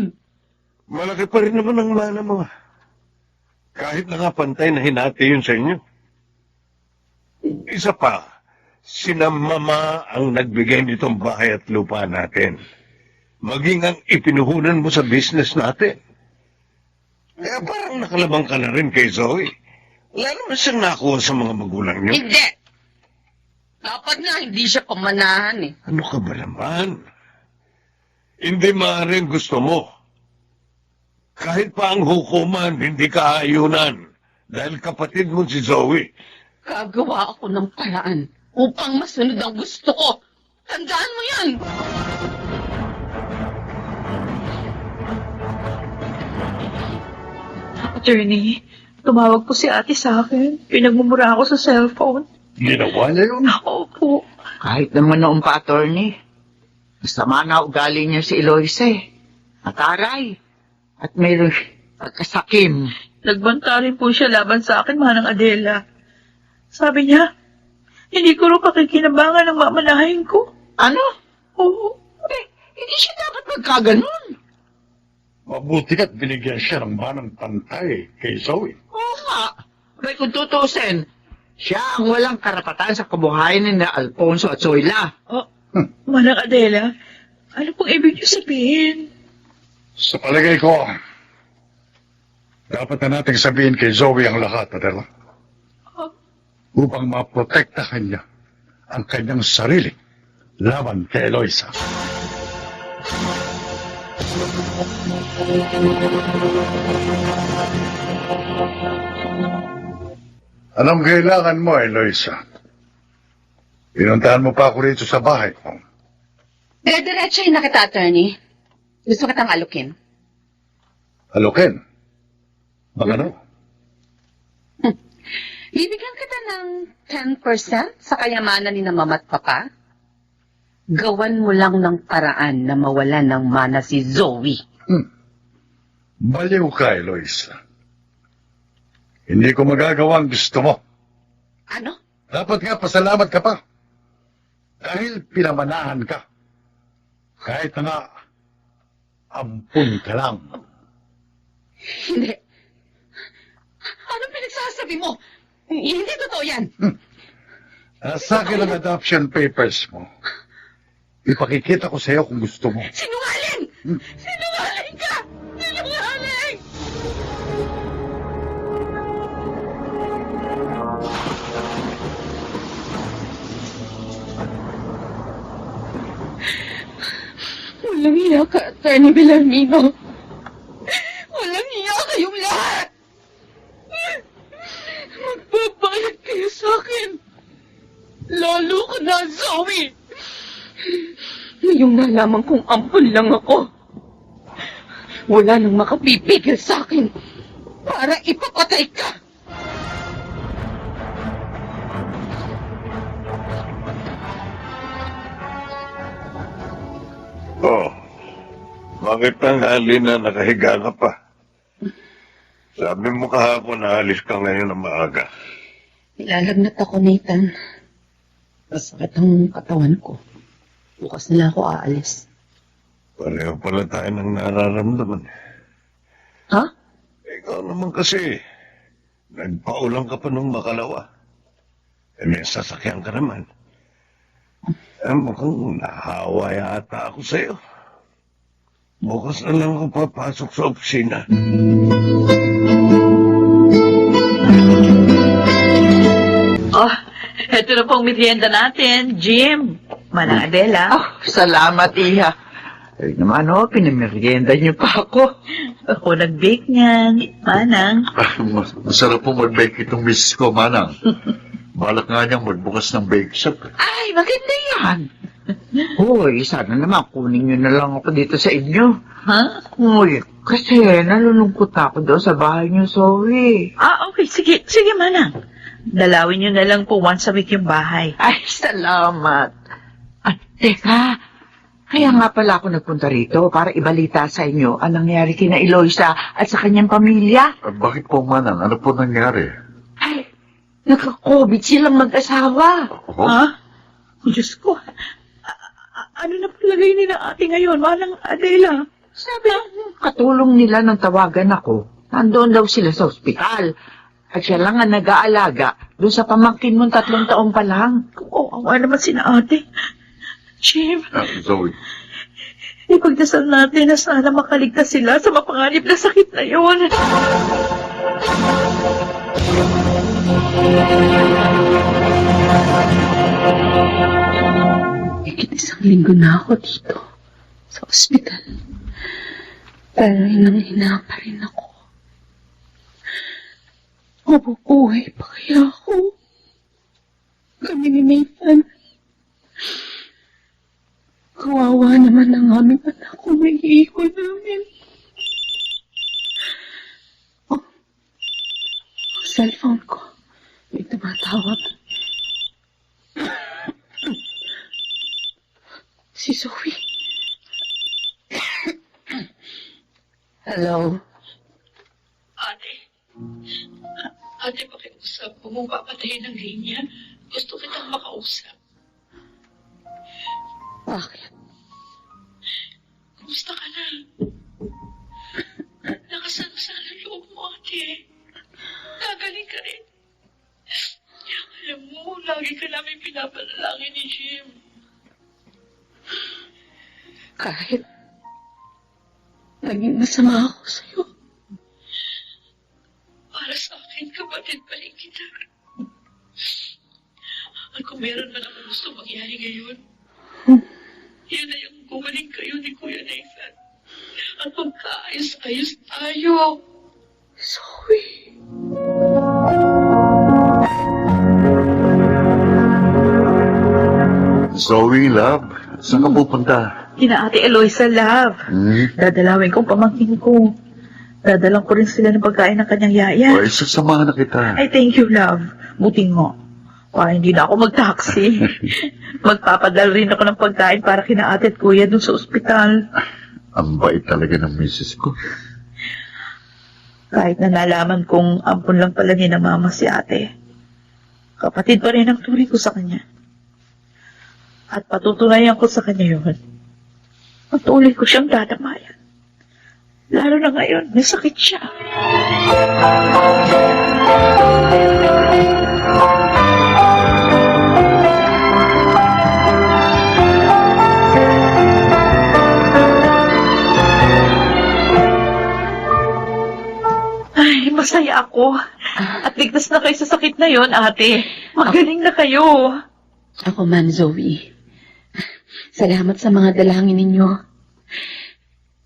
Malaki pa rin naman ang mana mo. Kahit na nga pantay na hinati yun sa inyo. Isa pa, sina Mama ang nagbigay nitong bahay at lupa natin. Maging ang ipinuhunan mo sa business natin. Kaya parang nakalabang ka na rin kay Zoe. Wala naman siyang nakuha sa mga magulang niyo. Hindi! Dapat nga hindi siya pamanahan eh. Ano ka ba naman? Hindi maaaring gusto mo. Kahit pa ang hukuman, hindi ka ayunan. Dahil kapatid mo si Zoe. Gagawa ako ng paraan upang masunod ang gusto ko. Tandaan mo yan! Attorney, tumawag po si ate sa akin. Pinagmumura ako sa cellphone. Ginawa niya yun. Opo. Kahit naman noong pa, attorney. Masama na ugali niya si Eloisa eh. Mataray. At mayroong pagkasakim. Nagbanta rin po siya laban sa akin, Manang Adela. Sabi niya, hindi ko rin pakikinabangan ang mamanahin ko. Ano? Oo. Hindi siya dapat magkaganon. Mabuti at binigyan siya ng manang pantay kay Zoe. Oo nga. May kung tutusin, siya ang walang karapatan sa kabuhayan ni na Alfonso at Zoila. Oh, Manang Adela, ano pong ibig niyo sabihin? Sa palagay ko, dapat na nating sabihin kay Zoe ang lahat, Adela. Upang maprotektahan niya ang kanyang sarili laban kay Eloisa. Anong kailangan mo, Eloisa? Pinuntahan mo pa ako rito sa bahay mo. Diretsahin na kita, attorney. Gusto kitang alukin. Alukin? Ano? Bibigyan kita ng 10% sa kayamanan ni na mama at papa. Gawan mo lang ng paraan na mawalan ng mana si Zoe. Baliw ka, Eloisa. Hindi ko magagawa ang gusto mo. Ano? Dapat nga pasalamat ka pa. Dahil pinamanahan ka. Kahit na nga, ampun ka lang. Hindi. Anong pinagsasabi mo? Hindi totoo yan. Nasa akin ang adoption papers mo. Ipakikita ko sa'yo kung gusto mo. Sinungaling! Sinungaling ka! Sinungaling! Walang iya ka, Atty. Villarmino. Walang iya kayong lahat! Magbabayad kayo sa akin! Lalo ka na, Zoe! Ngayong nalaman kong ampun lang ako, wala nang makapipigil sa akin para ipapatay ka! Oh, bakit tanghali na nakahiga ka pa? Sabi mo kahapon na alis ka ngayon na maaga. Nilalagnat ako, Nathan. Masakit ang katawan ko. Bukas na lang ako aalis. Pareho pala tayo ng nararamdaman. Ha? Ikaw naman kasi, nagpaulang ka pa nung makalawa. May sasakyan ka naman. Mukhang nahawa yata ako sa'yo. Bukas na lang ako papasok sa opisina. Oh, eto na pong merienda natin, Jim. Manang Adela. Oh, salamat, Iha. Ay naman, pinamerienda niyo pa ako. Ako nag-bake niyan. Manang. Masarap po mag-bake itong miss ko, Manang. Balak nga niyang magbukas ng bake shop. Ay, maganda yan. Hoy, sana naman kunin niyo na lang ako dito sa inyo. Ha? Hoy, kasi nalulungkot ako daw sa bahay niyo, Zoe. Okay. Sige, Manang. Dalawin niyo na lang po once a week yung bahay. Ay, salamat. At teka, kaya nga pala ako nagpunta rito para ibalita sa inyo ang nangyari kina Eloisa at sa kanyang pamilya. Bakit po, Manang? Ano po nangyari? Ay, nagka-COVID silang mag-asawa. Ha? Oh, Diyos ko. Ano na palagay nila ate ngayon, Manang Adela? Sabi ng katulong nila nang tawagan ako, nandoon daw sila sa ospital. At siya lang ang nag-aalaga doon sa pamangkin mong 3 taon pa lang. Awa naman sina ate. Jim, Zoe. ipagdasal natin na sana makaligtas sila sa mapanganib na sakit na yun. Higit 1 linggo na ako dito, sa ospital. Pero hinang-hina pa rin ako. Mabubuhay pa kaya ako? Kami ni Nathan. Kawawa naman ang aming anak kung may iiwan namin. Oh, ang cellphone ko. May tumatawag. Si Zoe. Hello? Ate, pakiusap. Huwag mong papatayin ang linya. Gusto kitang makausap. Bakit? Kumusta ka na? Nakasano-sana loob mo, ate. Gagaling ka rin. Alam mo, lagi ka namin pinapanalangin ni Jim. Kahit naging masama ako sa'yo. Para sa akin, kapatid pa rin kita. At kung meron man ako gusto mangyari ngayon, yun na yung gumaling kayo ni Kuya Nathan. maayos-ayos tayo. Zoe. Zoe, love, saan ka pupunta? Kina Ate Eloisa, love. Dadalawin kong pamangkin ko. Dadalang ko rin sila ng pagkain ng kanyang yaya. Ay, sasamahan na kita. Ay, thank you, love. Buti nga. Hindi na ako mag-taxi. Magpapadala rin ako ng pagkain para kina ate at kuya dun sa ospital. Ang bait talaga ng misis ko. Kahit na nalaman kong ampun lang pala ni na mama si ate. Kapatid pa rin ang turing ko sa kanya. At patutunayan ko sa kanya yun. Patuloy ko siyang dadamayan. Lalo na ngayon, may sakit siya. Ay, masaya ako. At ligtas na kayo sa sakit na yon, ate. Magaling na kayo. Ako man, Zoe. Salamat sa mga dalangin ninyo.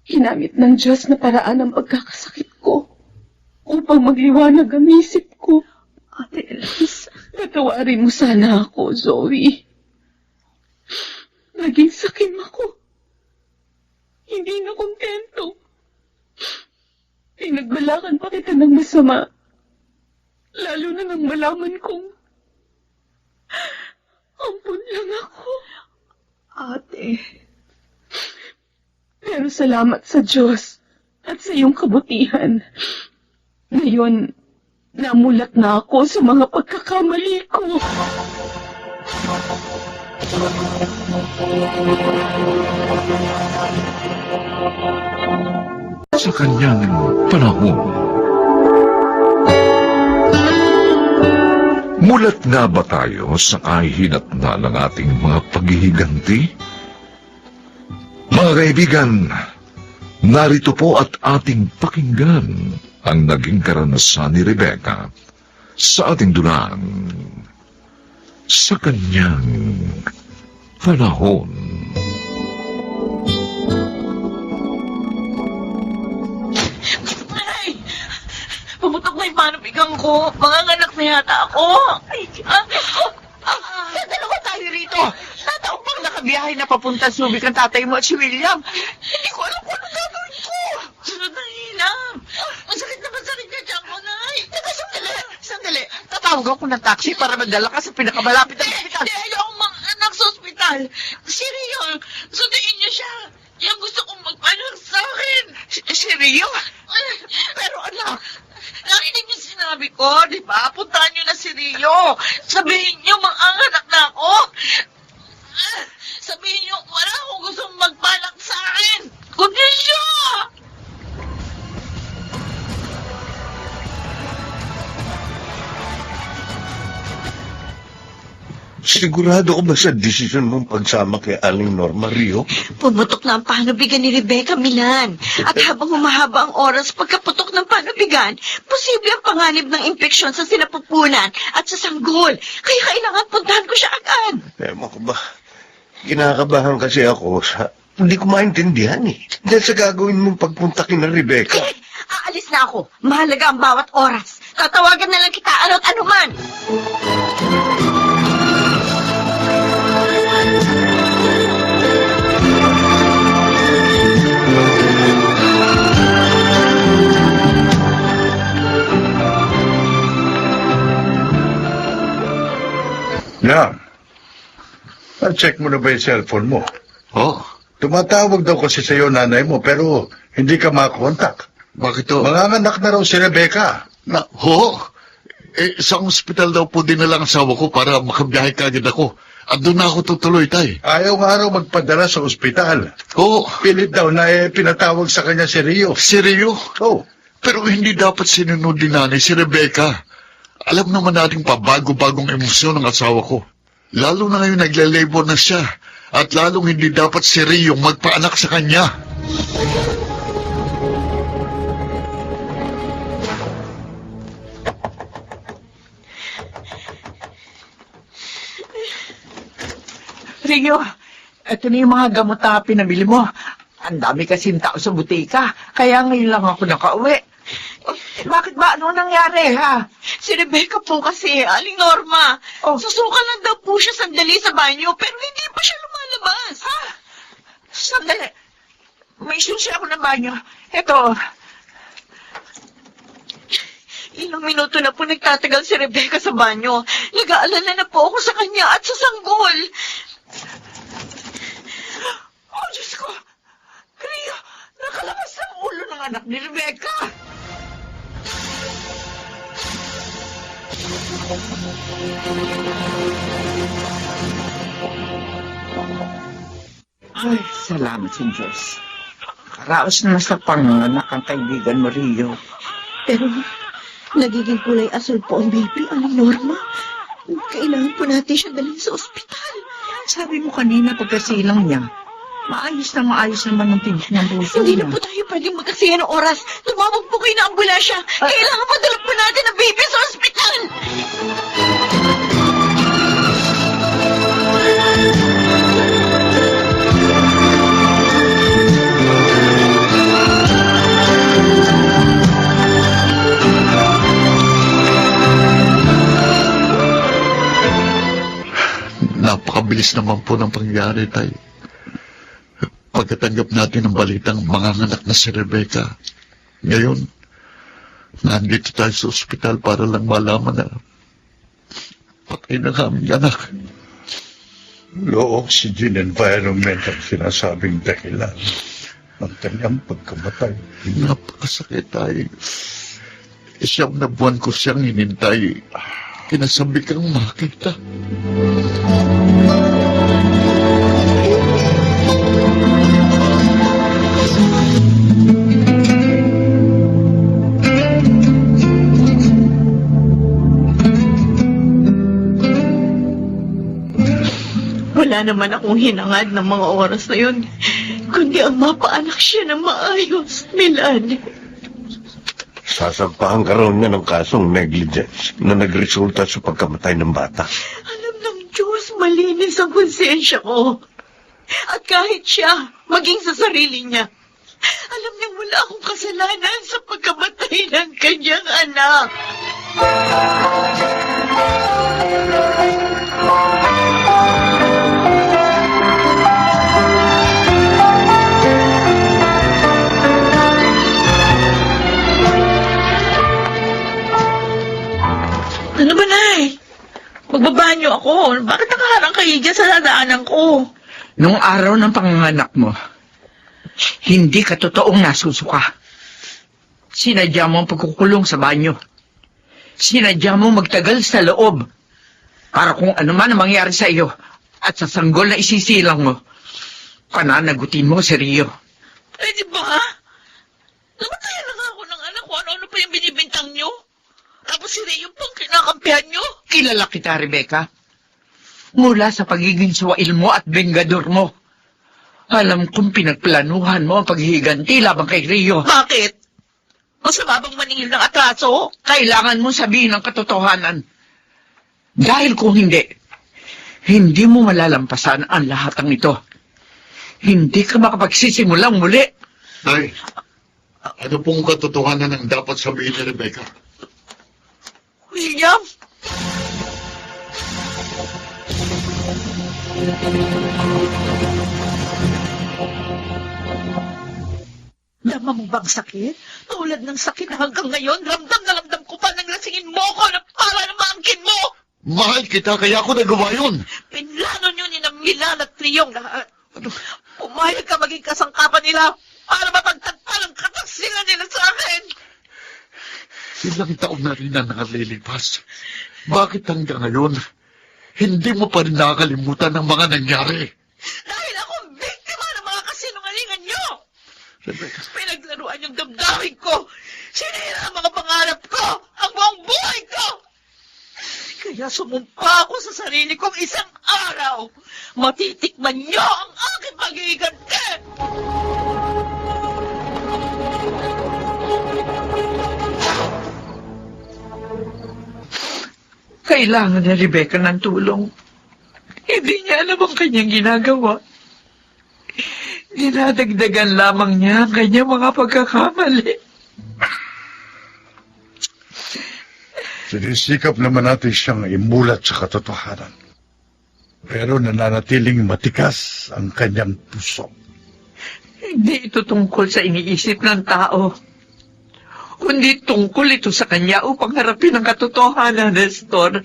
Hinamit ng Diyos na paraan ang pagkakasakit ko upang magliwanag ang isip ko. Ate Elisa. Patawarin mo sana ako, Zoe. Naging sakim ako. Hindi na kontento. Pinagbalakan pa kita ng masama. Lalo na nang malaman kong ampun lang ako. Ate. Pero salamat sa Diyos at sa iyong kabutihan. Ngayon, namulat na ako sa mga pagkakamali ko. Sa kanyang panahon. Mulat nga ba tayo sa kahihinatnan ng ating mga paghihiganti? Mga kaibigan, narito po at ating pakinggan ang naging karanasan ni Rebecca sa ating dulang sa kanyang panahon. Ay! Pumutok na yung panabigang ko. Mga anak na yata ako. Dalawa tayo rito. Nataong bang nakabiyahe na papunta Subic ang tatay mo at si William. Hindi ko alam kung anong gagawin ko. Sandali lang. Masakit na niya dyan ko, Nay. Teka, sandali. Tatawag ako ng taxi para madala ka sa pinakamalapit na ospital. Hindi, ayoko anak sa ospital. Si Rio, sundayin niyo siya. Yan gusto kong magpanak sa akin. Si Rio? Pero anak, Narinig niyo sinabi ko, di ba? Puntahan niyo na si Rio. Sabihin niyo, mang-anak na ako. Sabihin niyo, wala akong gustong magbalak sa akin. Kundi siya! Sigurado ko ba sa desisyon mong pagsama kay Aling Norma, Rio? Pumutok na ang panabigan ni Rebecca Milan. At habang humahaba ang oras pagkaputok ng panabigan, posible ang panganib ng impeksyon sa sinapupunan at sa sanggol. Kaya kailangan puntahan ko siya agad. Ewan ko ba, kinakabahan kasi ako sa... Hindi ko maintindihan eh. Dahil sa gagawin mong pagpunta kina Rebecca. Aalis na ako. Mahalaga ang bawat oras. Tatawagan na lang kita ano't anuman. Yan. Na-check mo na ba yung cellphone mo? Oh, Tumatawag daw kasi sa'yo nanay mo pero hindi ka makakontak. bakit to? Manganganak na raw si Rebecca. Sa ospital daw po din na lang asawa ko para makabiyahe kagad ako. At doon na ako tutuloy, tay. Ayaw nga raw magpadala sa ospital. Oo, Pilit daw na pinatawag sa kanya si Rio. si Rio. Oh, Pero hindi dapat sinunod ni nanay si Rebecca. Alam naman nating pabago-bagong emosyon ng asawa ko. Lalo na ngayon nagle-labor na siya. At lalong hindi dapat si Rio magpaanak sa kanya. Rio, ito na yung mga gamot na pinabili mo. Ang dami kasing tao sa butika, kaya ngayon lang ako nakauwi. Bakit ba? Ano nangyari, ha? Si Rebecca po kasi, Aling Norma. Oh. Susuka lang daw po siya sandali sa banyo, pero hindi pa siya lumalabas. Ha? Sandali. May susi ako ng banyo. Ito. Ilang minuto na po nagtatagal si Rebecca sa banyo. Nag-aalala na po ako sa kanya at sa sanggol. Oh, Diyos ko. Rio, nakalakas ang ulo ng anak ni Rebecca. Ay, salamat sa Diyos. Karaos na sa panganak ang kaibigan mo, Rio. Pero, nagiging kulay asul po ang baby, Aling Norma. Kailangan po natin siya dalhin sa ospital. Sabi mo kanina pagkasilang niya, maayos naman ang tinik ng puso Hindi niya. na po tayo pwedeng magkasiya ng oras. Tumawag po kayo ng ambulansya. Kailangan madala po natin ang baby sa ospital. Napakabilis naman po ng pangyayari, Tay. Pagkatanggap natin ng balitang manganganak na si Rebecca, ngayon, nandito tayo sa ospital para lang malaman na patay na kami anak. Low oxygen environment ang sinasabing dahilan ng kanyang pagkamatay. Napakasakit, Tay. Isang na buwan ko siyang hinintay. Kinasabi kang makita. Wala naman akong hinangad ng mga oras na yun, kundi ang mapaanak siya ng maayos, Milan. Sasampahan ka raw niya ng kasong negligence na nagresulta sa pagkamatay ng bata. Alam ng Diyos, malinis ang konsensya ko. At kahit siya, maging sa sarili niya, alam niyang wala akong kasalanan sa pagkamatay ng kanyang anak. Ano ba, Nay? Magbabanyo ako. Bakit nakaharang kayo dyan sa dadaanan ko? Nung araw ng panganganak mo, hindi ka totoong nasusuka. Sinadya mo ang pagkukulong sa banyo. Sinadya mo magtagal sa loob. Para kung ano man ang mangyari sa iyo at sa sanggol na isisilang mo, pananagutin mo si Rio. Pwede ba? Namatayan na nga ako ng anak ko. Ano-ano pa yung binibintang nyo? Tapos si Rio pang kinakampihan nyo? Kilala kita, Rebecca. Mula sa pagiging suwail mo at bengador mo. Alam kong pinagplanuhan mo ang paghihiganti labang kay Rio. Bakit? Masama bang maningil ng atraso? Kailangan mo sabihin ang katotohanan. Dahil kung hindi mo malalampasan ang lahat ng ito. Hindi ka makapagsimulang muli. Tay, ano pong katotohanan ang dapat sabihin ni Rebecca? William? Dama mo bang sakit? Tulad ng sakit na hanggang ngayon, ramdam na ramdam ko pa nang lasingin mo ko na para na maangkin mo! Mahal kita, kaya ako nagawa yun. Pinlano nyo ni na Milan at Triyong lahat. Pumayag ka maging kasangkapan nila para mapagtagpan ang kataksilan nila sa akin. Ilang taon na rin ang nakalilipas. Bakit hanggang ngayon, hindi mo pa rin nakakalimutan ang mga nangyari? Dahil ako ang biktima ng mga kasinungalingan nyo. Rebecca, Pinaglaruan yung damdamin ko. Sinira ang mga pangarap ko. Ang buong buhay ko. Kaya sumumpa ako sa sarili kong isang araw. Matitikman nyo ang aking paghihiganti. Kailangan ni Rebecca ng tulong. Hindi niya alam ang kanyang ginagawa. Dinadagdagan lamang niya ang kanyang mga pagkakamali. Sinisikap naman natin siyang imulat sa katotohanan. Pero nananatiling matikas ang kanyang puso. Hindi ito tungkol sa iniisip ng tao, kundi tungkol ito sa kanya upang harapin ang katotohanan, Nestor.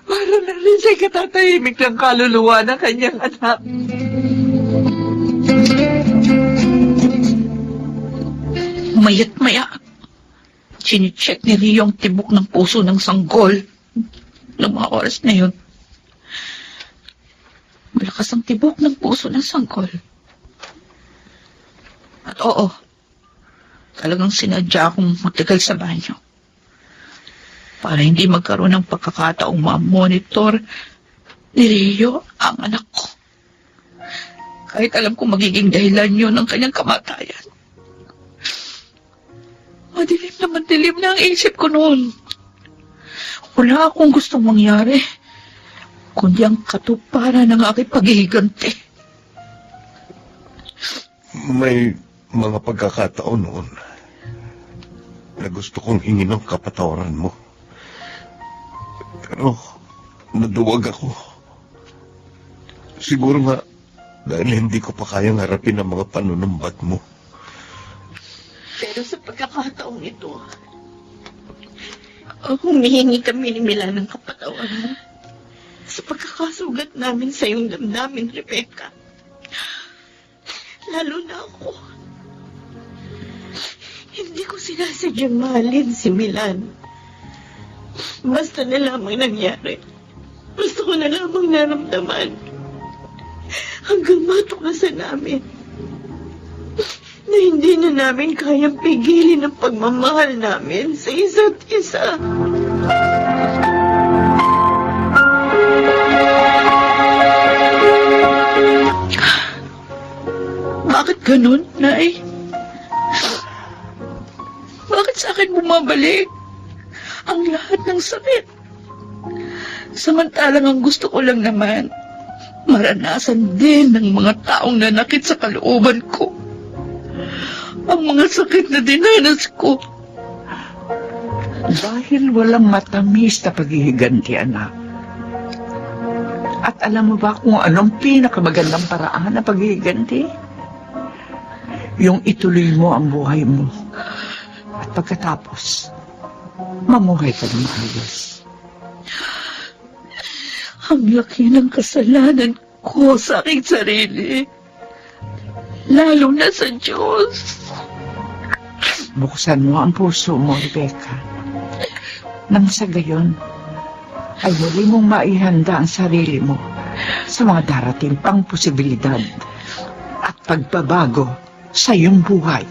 Para na rin sa katatahimik ng kaluluwa ng kanyang anak. Mayat maya, sinicheck ni Rio ang tibok ng puso ng sanggol. Noong mga oras na yun, malakas ang tibok ng puso ng sanggol. At oo, talagang sinadya akong matagal sa banyo para hindi magkaroon ng pagkakataong ma-monitor ni Rio ang anak ko. Kahit alam kong magiging dahilan yun ng kanyang kamatayan. Madilim na ang isip ko noon. Wala akong gustong mangyari, kundi ang katuparan ng aking paghihiganti. May mga pagkakataon noon na gusto kong hingin ng kapatawaran mo. Pero naduwag ako. Siguro nga dahil hindi ko pa kayang harapin ang mga panunumbat mo. Pero sa pagkakataong ito, humihingi kami ni Milan ng kapatawaran sa pagkakasugat namin sa iyong damdamin, Rebecca. Lalo na ako. Hindi ko sinasadyang mahalin si Milan. Basta na lamang nangyari. Gusto ko na lamang naramdaman. Hanggang matuklasan namin na hindi na namin kayang pigilin ang pagmamahal namin sa isa't isa. Bakit ganun, Nay? Bakit sa akin bumabalik ang lahat ng sakit? Samantalang ang gusto ko lang naman, maranasan din ng mga taong nanakit sa kalooban ko. Ang mga sakit na dinanas ko. Dahil walang matamis na paghihiganti, anak. At alam mo ba kung anong pinakamagandang paraan na paghihiganti? Yung ituloy mo ang buhay mo. At pagkatapos, mamuhay ka ng maayos. Ang laki ng kasalanan ko sa aking sarili. Lalo na sa Diyos. Buksan mo ang puso mo, Rebecca. Nang sa gayon, ay muli mong maihanda ang sarili mo sa mga darating pang posibilidad at pagbabago sa iyong buhay.